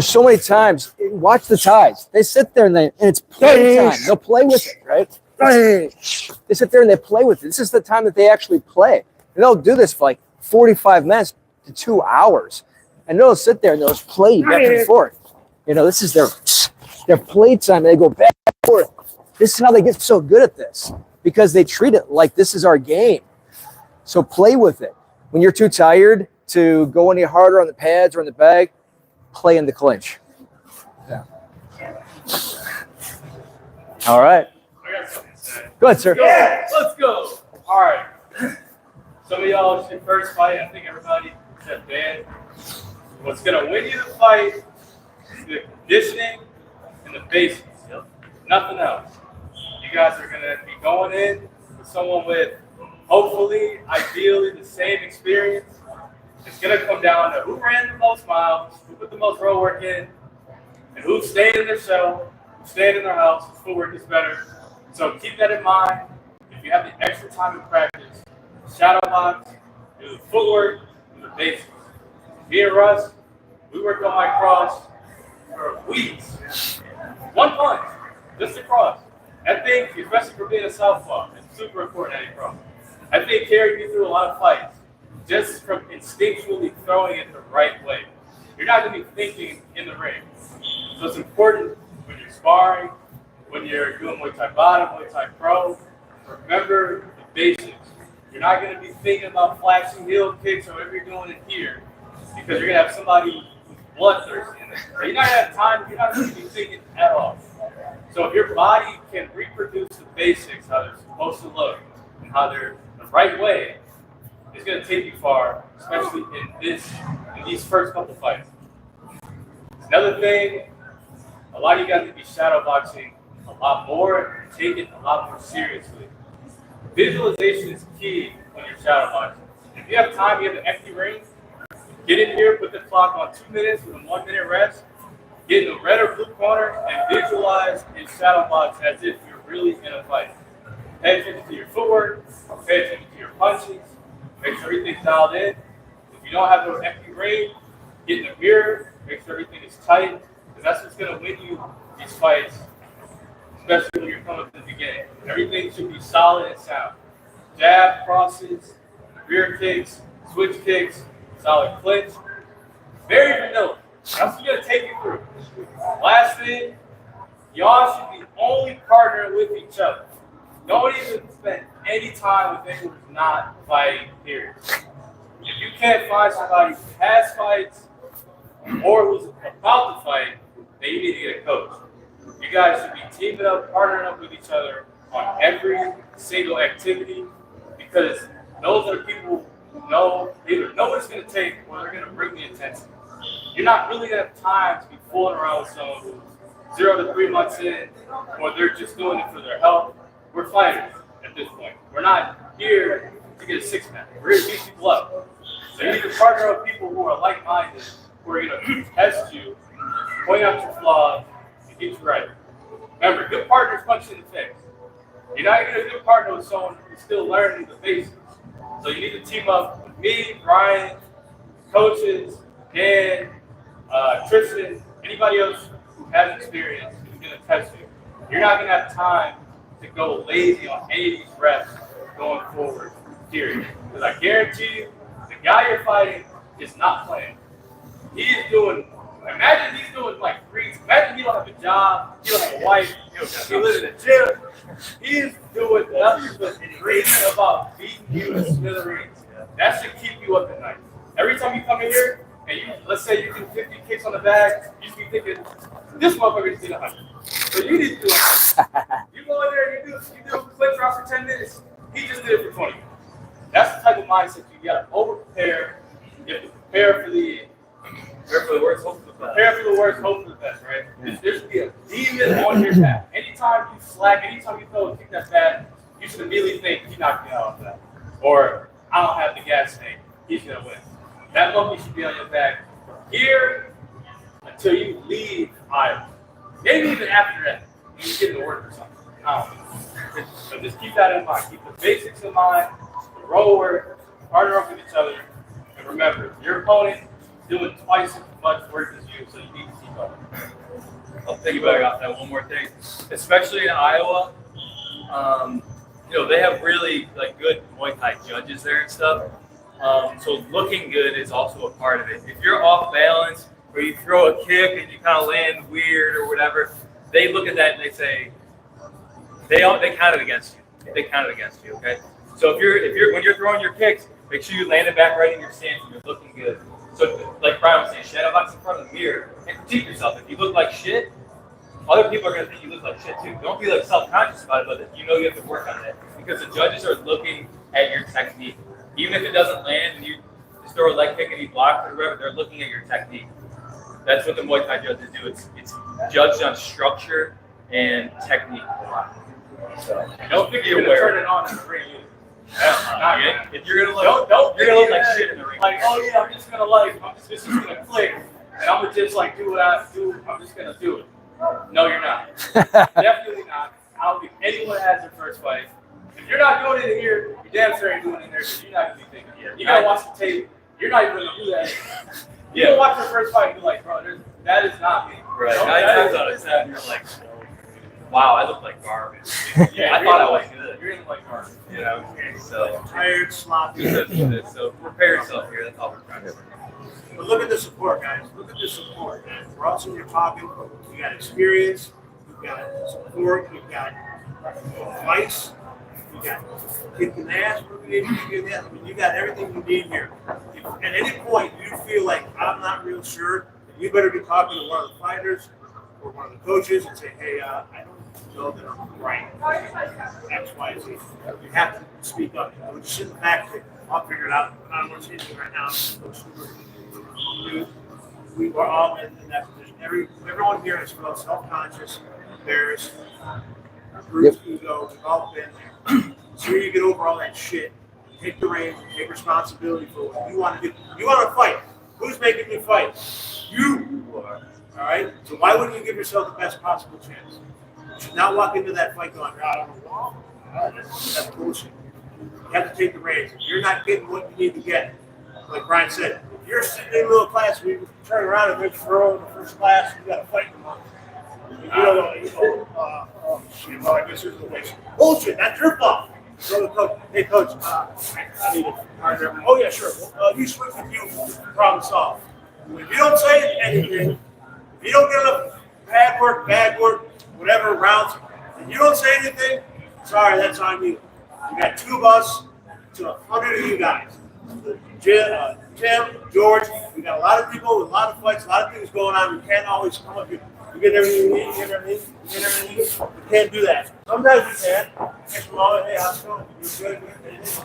so many times. Watch the Thais. They sit there and it's playtime. They'll play with it, right? They sit there and they play with it. This is the time that they actually play. And they'll do this for like 45 minutes to 2 hours. And they'll sit there and they'll just play back and forth. You know, this is their playtime. They go back and forth. This is how they get so good at this, because they treat it like this is our game. So play with it. When you're too tired to go any harder on the pads or in the bag, play in the clinch. Yeah. All right. I got something to say. Go ahead, sir. Yeah, let's go. All right. Some of y'all should first fight. I think everybody said bad. What's going to win you the fight is the conditioning and the basics. Yep. Nothing else. You guys are going to be going in with someone with, hopefully, ideally, the same experience. It's going to come down to who ran the most miles, who put the most road work in, and who stayed in their cell, who stayed in their house, whose footwork is better. So keep that in mind. If you have the extra time in practice, shadow box, do the footwork, do the basics. Me and Russ, we worked on my cross for weeks. One punch, just a cross. That thing, especially for being a southpaw, is super important at a cross. I think carried me through a lot of fights just from instinctually throwing it the right way. You're not going to be thinking in the ring. So it's important when you're sparring, when you're doing Muay Thai bottom, Muay Thai pro, remember the basics. You're not going to be thinking about flashing heel kicks or whatever you're doing it here, because you're going to have somebody who's bloodthirsty in there. You're not going to have time, you're not going to be thinking at all. So if your body can reproduce the basics, how they're supposed to look, and how they're the right way, it's going to take you far, especially in these first couple fights. Another thing, a lot of you guys need to be shadow boxing a lot more and take it a lot more seriously. Visualization is key when you're shadow boxing. If you have time, you have an empty ring, get in here, put the clock on 2 minutes with a 1 minute rest, get in the red or blue corner, and visualize in shadow box as if you're really in a fight. Pay attention to your footwork, pay attention to your punches, make sure everything's dialed in. If you don't have no empty ring, get in the mirror, make sure everything is tight, because that's what's going to win you these fights, especially when you're coming to the beginning. Everything should be solid and sound. Jab, crosses, rear kicks, switch kicks, solid clinch. Very vanilla. That's what's going to take you through. Last thing, y'all should be only partnering with each other. Don't even spend any time with anyone who's not fighting, period. If you can't find somebody who has fights or who's about to fight, then you need to get a coach. You guys should be teaming up, partnering up with each other on every single activity, because those are the people who know either know what it's going to take or they're going to bring the intensity. You're not really going to have time to be fooling around with someone who's 0 to 3 months in, or they're just doing it for their health. We're fighters at this point. We're not here to get a six-pack. We're here to beat people up. So you need to partner up with people who are like-minded, who are going to test you, point out your flaws, and get you right. Remember, good partners punch you in the face. You're not going to get a good partner with someone who's still learning the basics. So you need to team up with me, Brian, coaches, Dan, Tristan, anybody else who has experience who's going to test you. You're not going to have time to go lazy on any of these reps going forward, period. Because I guarantee you, the guy you're fighting is not playing. He is doing, imagine he's doing like greens. Imagine he don't have a job, he don't have a wife, he lives in a gym. He is doing nothing but dreaming about beating you in smithereens. That should keep you up at night. Every time you come in here, and you, let's say you do 50 kicks on the bag, you should be thinking, this motherfucker just did 100. So you need to do it. You go in there and you do a quick drop for 10 minutes. He just did it for 20 minutes. That's the type of mindset you gotta over prepare. You have to prepare for the worst, hope for the best. Prepare for the worst, hope for the best, right? Yeah. There should be a demon on your back. Anytime you slack, anytime you throw a kick that's bad, you should immediately think he knocked me out of that. Or I don't have the gas tank. He's gonna win. That monkey should be on your back here until you leave Iowa. Maybe even after that, when you get to work or something. I don't know. So just keep that in mind. Keep the basics in mind, the road work, partner up with each other, and remember, your opponent is doing twice as much work as you, so you need to keep up. I'll piggyback off that one more thing, especially in Iowa. They have really like good Muay Thai judges there and stuff. So looking good is also a part of it. If you're off balance or you throw a kick and you kind of land weird or whatever, they look at that and they say they count it against you. They count it against you. Okay. So if when you're throwing your kicks, make sure you land it back right in your stance and you're looking good. So like Brian was saying, shadow box in front of the mirror and critique yourself. If you look like shit, other people are going to think you look like shit too. Don't be like self-conscious about it, but you have to work on that because the judges are looking at your technique. Even if it doesn't land and you just throw a leg kick and you block or whatever, they're looking at your technique. That's what the Muay Thai judges do. It's judged on structure and technique a lot. So Don't think you're going to turn it on in the ring. if you're gonna look like shit in the ring. Like, oh yeah, this is gonna click, and I'm gonna just like do what I do. I'm just gonna do it. No, you're not. Definitely not. I don't think anyone has their first fight. If you're not doing it in here, you're damn sure ain't doing it in there because you're not gonna be thinking. You gotta watch the tape. You're not even gonna do that. You don't watch your first fight and be like, bro, that is not me. Right. No, 9 times out of 10, you're like, wow, I look like garbage. Yeah, I thought I was good. You're in like garbage. So Tired, sloppy. so prepare yourself here. That's all we're trying to do. But look at the support, guys. Look at the support. We're also here talking. We got experience. We got support. We got advice. We got kicking ass. You got everything you need here. If at any point you feel like I'm not real sure, you better be talking to one of the fighters or one of the coaches and say, hey, I don't know that I'm right. X, Y, Z. You have to speak up. Don't just sit in the back and say, I'll figure it out. I don't want to say anything right now. We are all in that position. Everyone here is felt self-conscious, embarrassed, bruised ego. We've all been there. So you get over all that shit. Take the reins and take responsibility for what you want to do. You want to fight. Who's making you fight? You are. All right? So why wouldn't you give yourself the best possible chance? You should not walk into that fight going, God, I'm a wall. That's bullshit. You have to take the reins. If you're not getting what you need to get, like Brian said, if you're sitting in a little class, we turn around and make throw in the first class, you got to fight them up. Oh, shit, well, I guess there's a waste. Bullshit, that's your fault. Go to the coach. Hey, coach, I need a partner. Oh, yeah, sure. Well, you switch with you, problem solved. If you don't say anything, if you don't get enough bad work, whatever rounds, and you don't say anything, sorry, that's on you. You got 2 of us to 100 of you guys. The Tim, George, we got a lot of people with a lot of fights, a lot of things going on. We can't always come up here. You get everything you need, you get everything, you get everything you need. We can't do that. Sometimes we can. Hey, how's it going? You're good,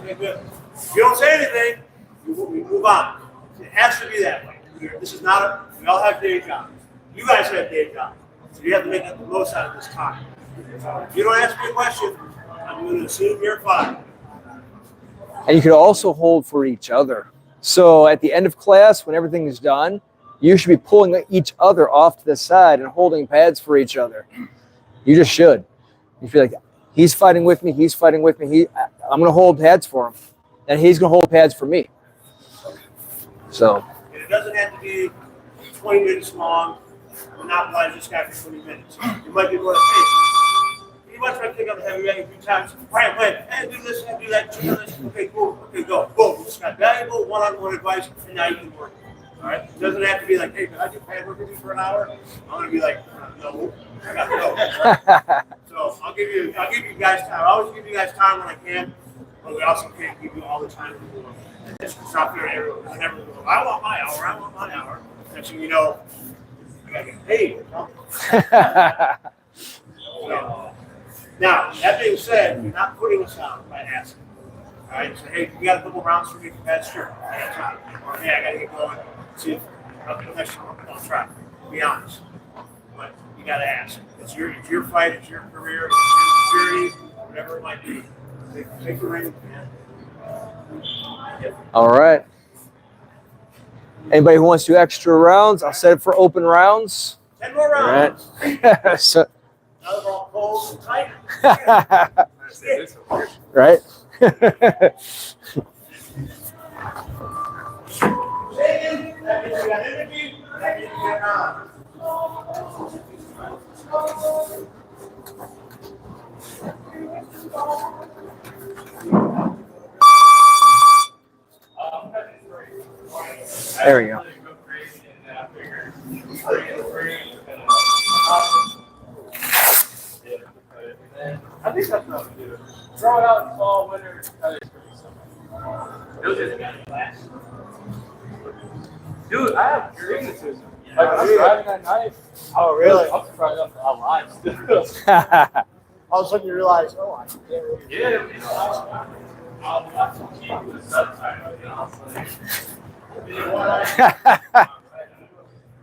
you're good. If you don't say anything, we move on. It has to be that way. This is not we all have day jobs. You guys have day jobs. So you have to make the most out of this time. If you don't ask me a question, I'm going to assume you're fine. And you could also hold for each other. So at the end of class, when everything is done, you should be pulling each other off to the side and holding pads for each other. You just should. You feel like he's fighting with me, he's fighting with me. I'm going to hold pads for him, and he's going to hold pads for me. So. And it doesn't have to be 20 minutes long. I'm not blind this guy for 20 minutes. You might be going to hey, you might try to pick up the heavy bag a few times. Right, and do this, and do that, do this. Okay, cool. Okay, go. Boom. You just got valuable one-on-one advice, and now you can work. All right? It doesn't have to be like, hey, can I do pad work with you for an hour? I'm going to be like, no. I got to go. So I'll give you guys time. I always give you guys time when I can, but we also can't give you all the time. Just stop there and never go, I want my hour. Next thing you know, I got to get paid. So, now, that being said, you're not putting us out by asking. All right, so hey, you got a couple rounds for me? That's true. I got time. Or hey, I got to get going. See if I'll try. Be honest. But you got to ask. It's your fight, it's your career, it's your journey, whatever it might be. Take the ring. All right. Anybody who wants to do extra rounds, I'll set it for open rounds. 10 more rounds. Right. So, now they're all cold and tight. right? Shaking, that means you got energy, that means you got There we go. I think that's what we do. Throw it out in fall, winter. Dude, I have rheumatism. Like, I'm driving at night. Oh, really? I'm surprised I'm alive still. All of a sudden you realize, oh, I can't really. Yeah, you know, I'll watch some TV with subtitles, you know.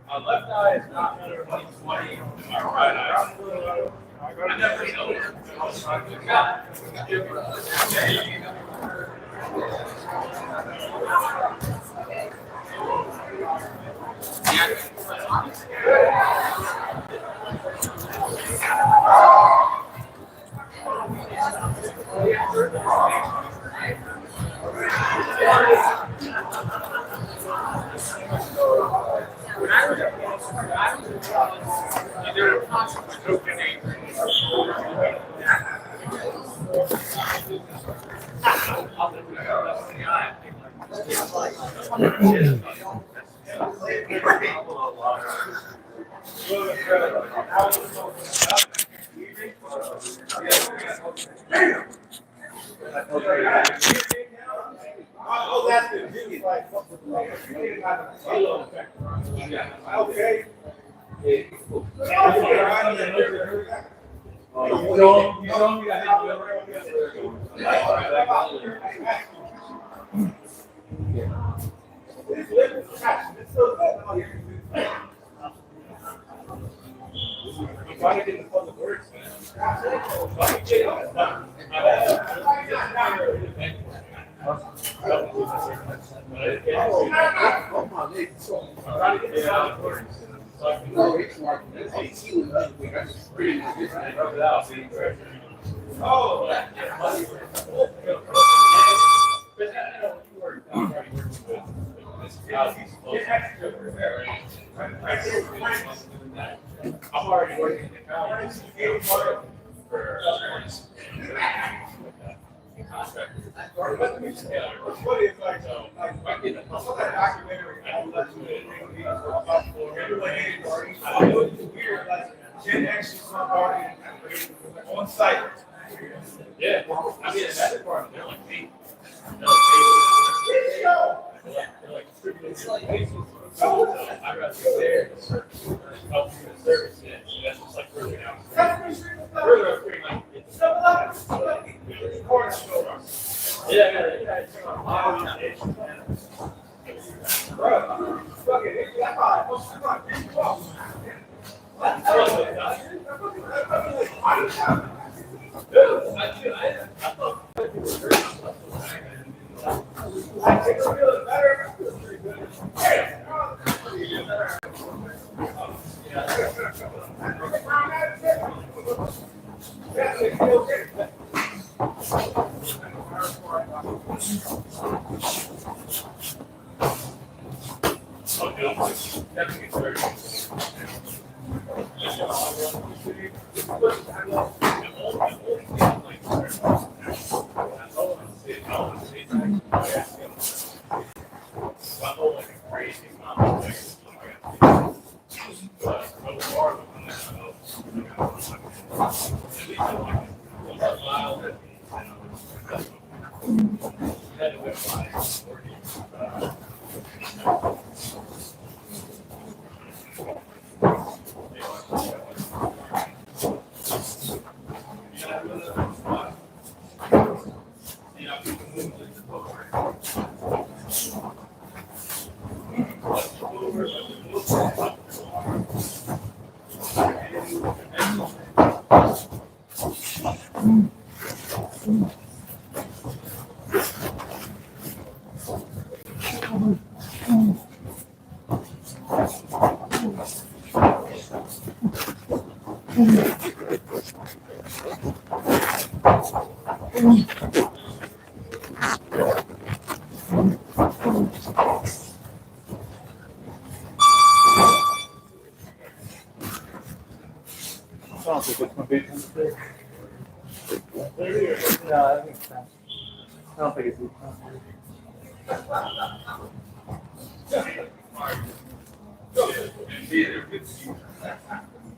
My left eye is not better than 20, and my right eye. I never noticed. Oh, that's good. Okay. I'm already working in accounting. On site. Yeah, I mean, that's part of it. They're like 8. They're like 8. I'd rather be there. Help you in service, yeah. That's just like further down. Further upstream, like it's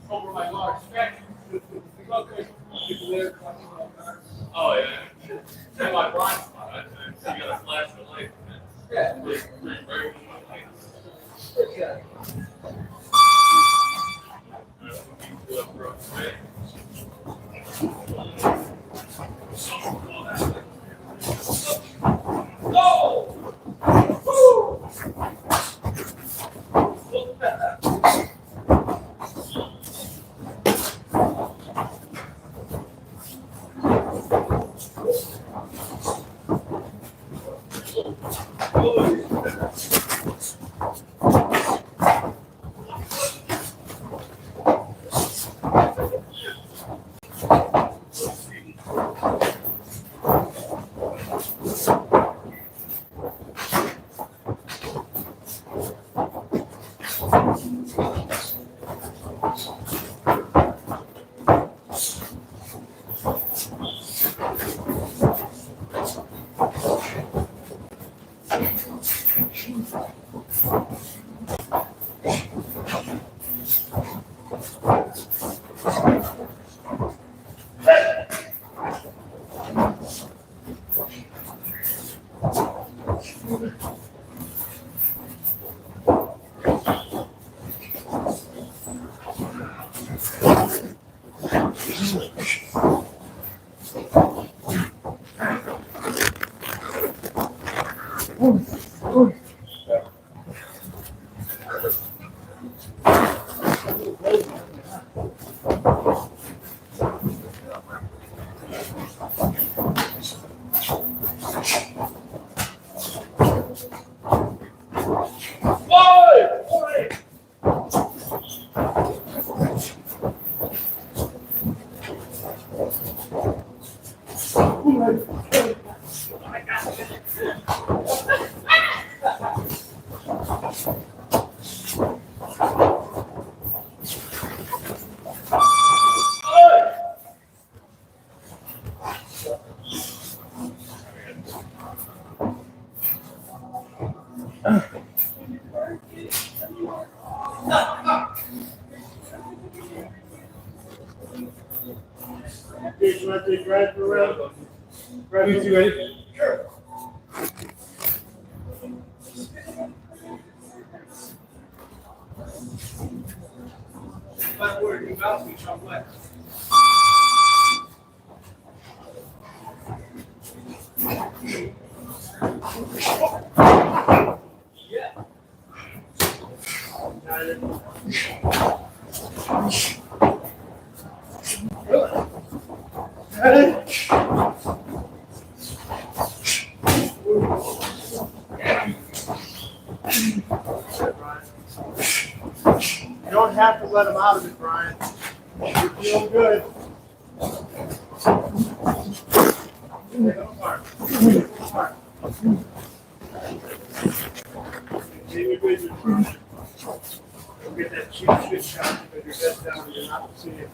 over my large spec. Oh yeah. And my blind spot. So you gotta flash the light. Yeah. But word, you bounce me somewhere. Yeah. You don't have to let him out of it, Brian. You're feeling good. Get that cheap shit shot because your head's down and you're not seeing it.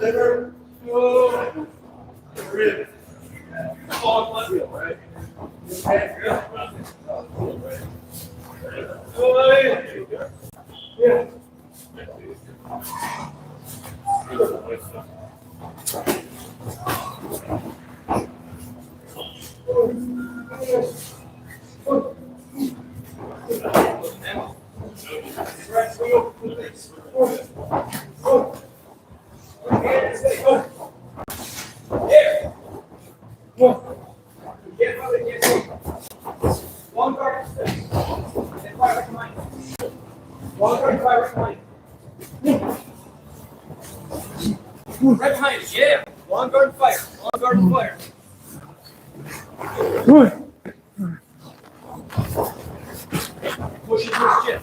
Liver, rib. All right. Yeah. One guard step. And fire right behind. One guard, fire right behind. Right behind you, yeah. One guard and fire. One guard and fire. Push it to his chin.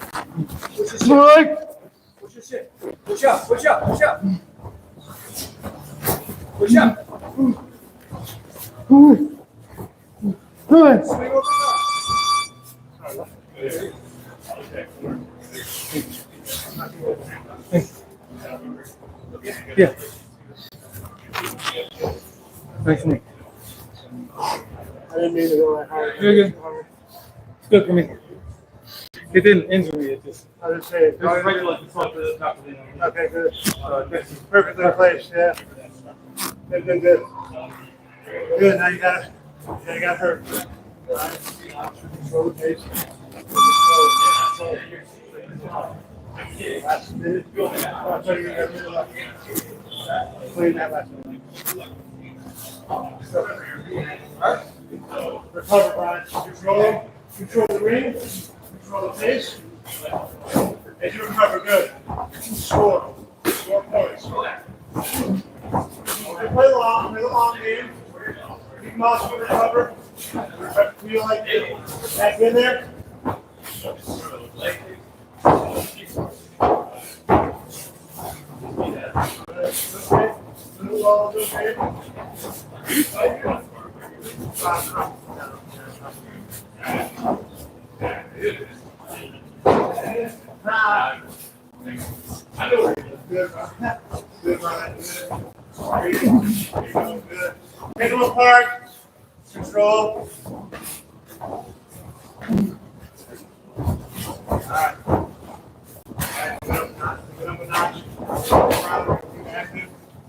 Push his chin. Push his chin. Push up, push up, push up. Push up. Swing over the top. Yeah. Nice to meet you. I didn't mean to go that hard. You're good. It's good for me. It didn't injure me. It just I was saying, it was regular like the top of the top of the okay, good. Perfectly placed, yeah. Good, good, good. Good, now you got hurt. Control the pace. Last minute. I'll tell you, you got middle up. Clean that last minute. Recover, Brian. Control the ring. Control the pace. As you recover, good. Score points. Play the long game. Keep muscle recover. Feel like back in there. Take them apart. Control. Alright.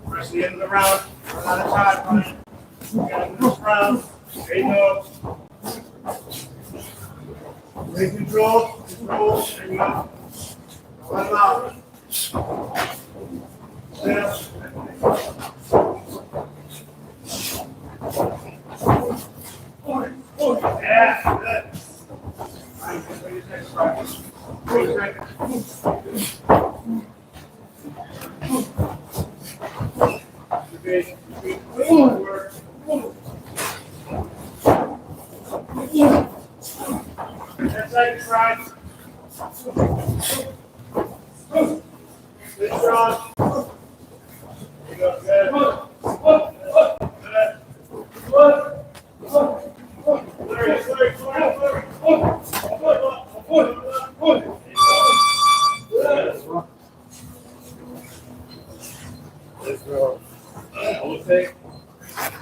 Press the end of the round. Run out of time, Brian. We got this round. There you go. Take control. Control. There you go. Let them out. Step. Yeah, good. That's like right. Good strong. There you go. Good. I would say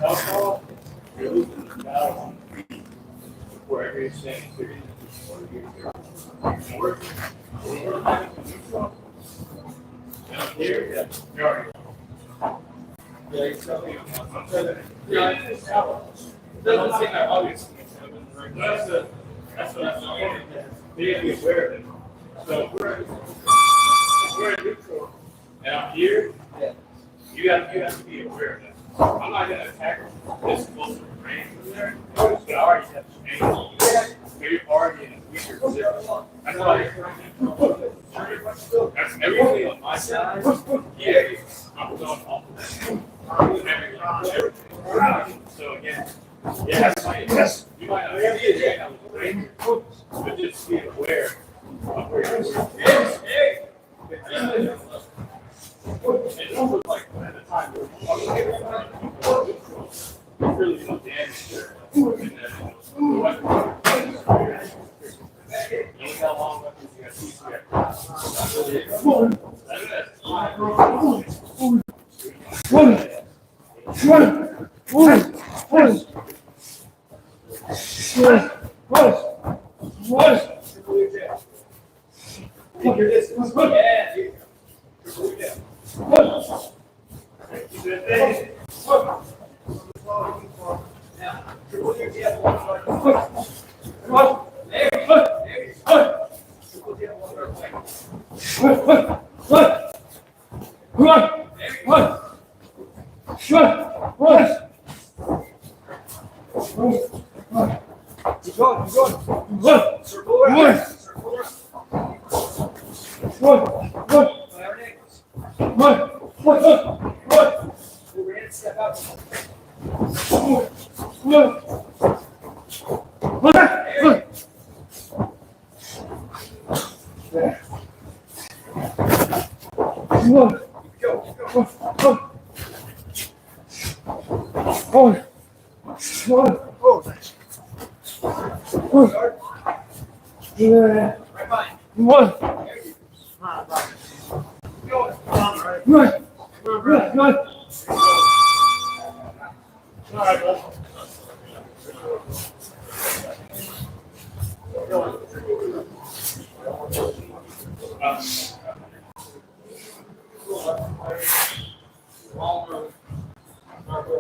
alcohol, you're losing the balance wherever you're standing. Here, yeah, you're already. Yeah, it's something. It doesn't seem that obvious. That's what I'm saying. They have to be aware of it. So we're in neutral, and I'm here. You have to be aware of that. I'm not going to attack this close to the range from there. But I already have to change. Maybe already in a weaker position. That's why that's everything on my side. Yeah, I'm going off of that. Everything. So again, yes, you might not be a range, but just be aware of where you're. Hey. It don't look like at the time really no damage there. You ain't got long weapons, you got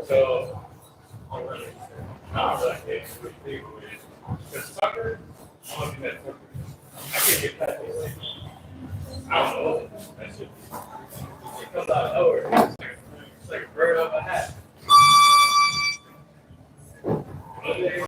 So, not really. The sucker, I want to do that. I can't get that. I don't know. That shit. It comes out of nowhere.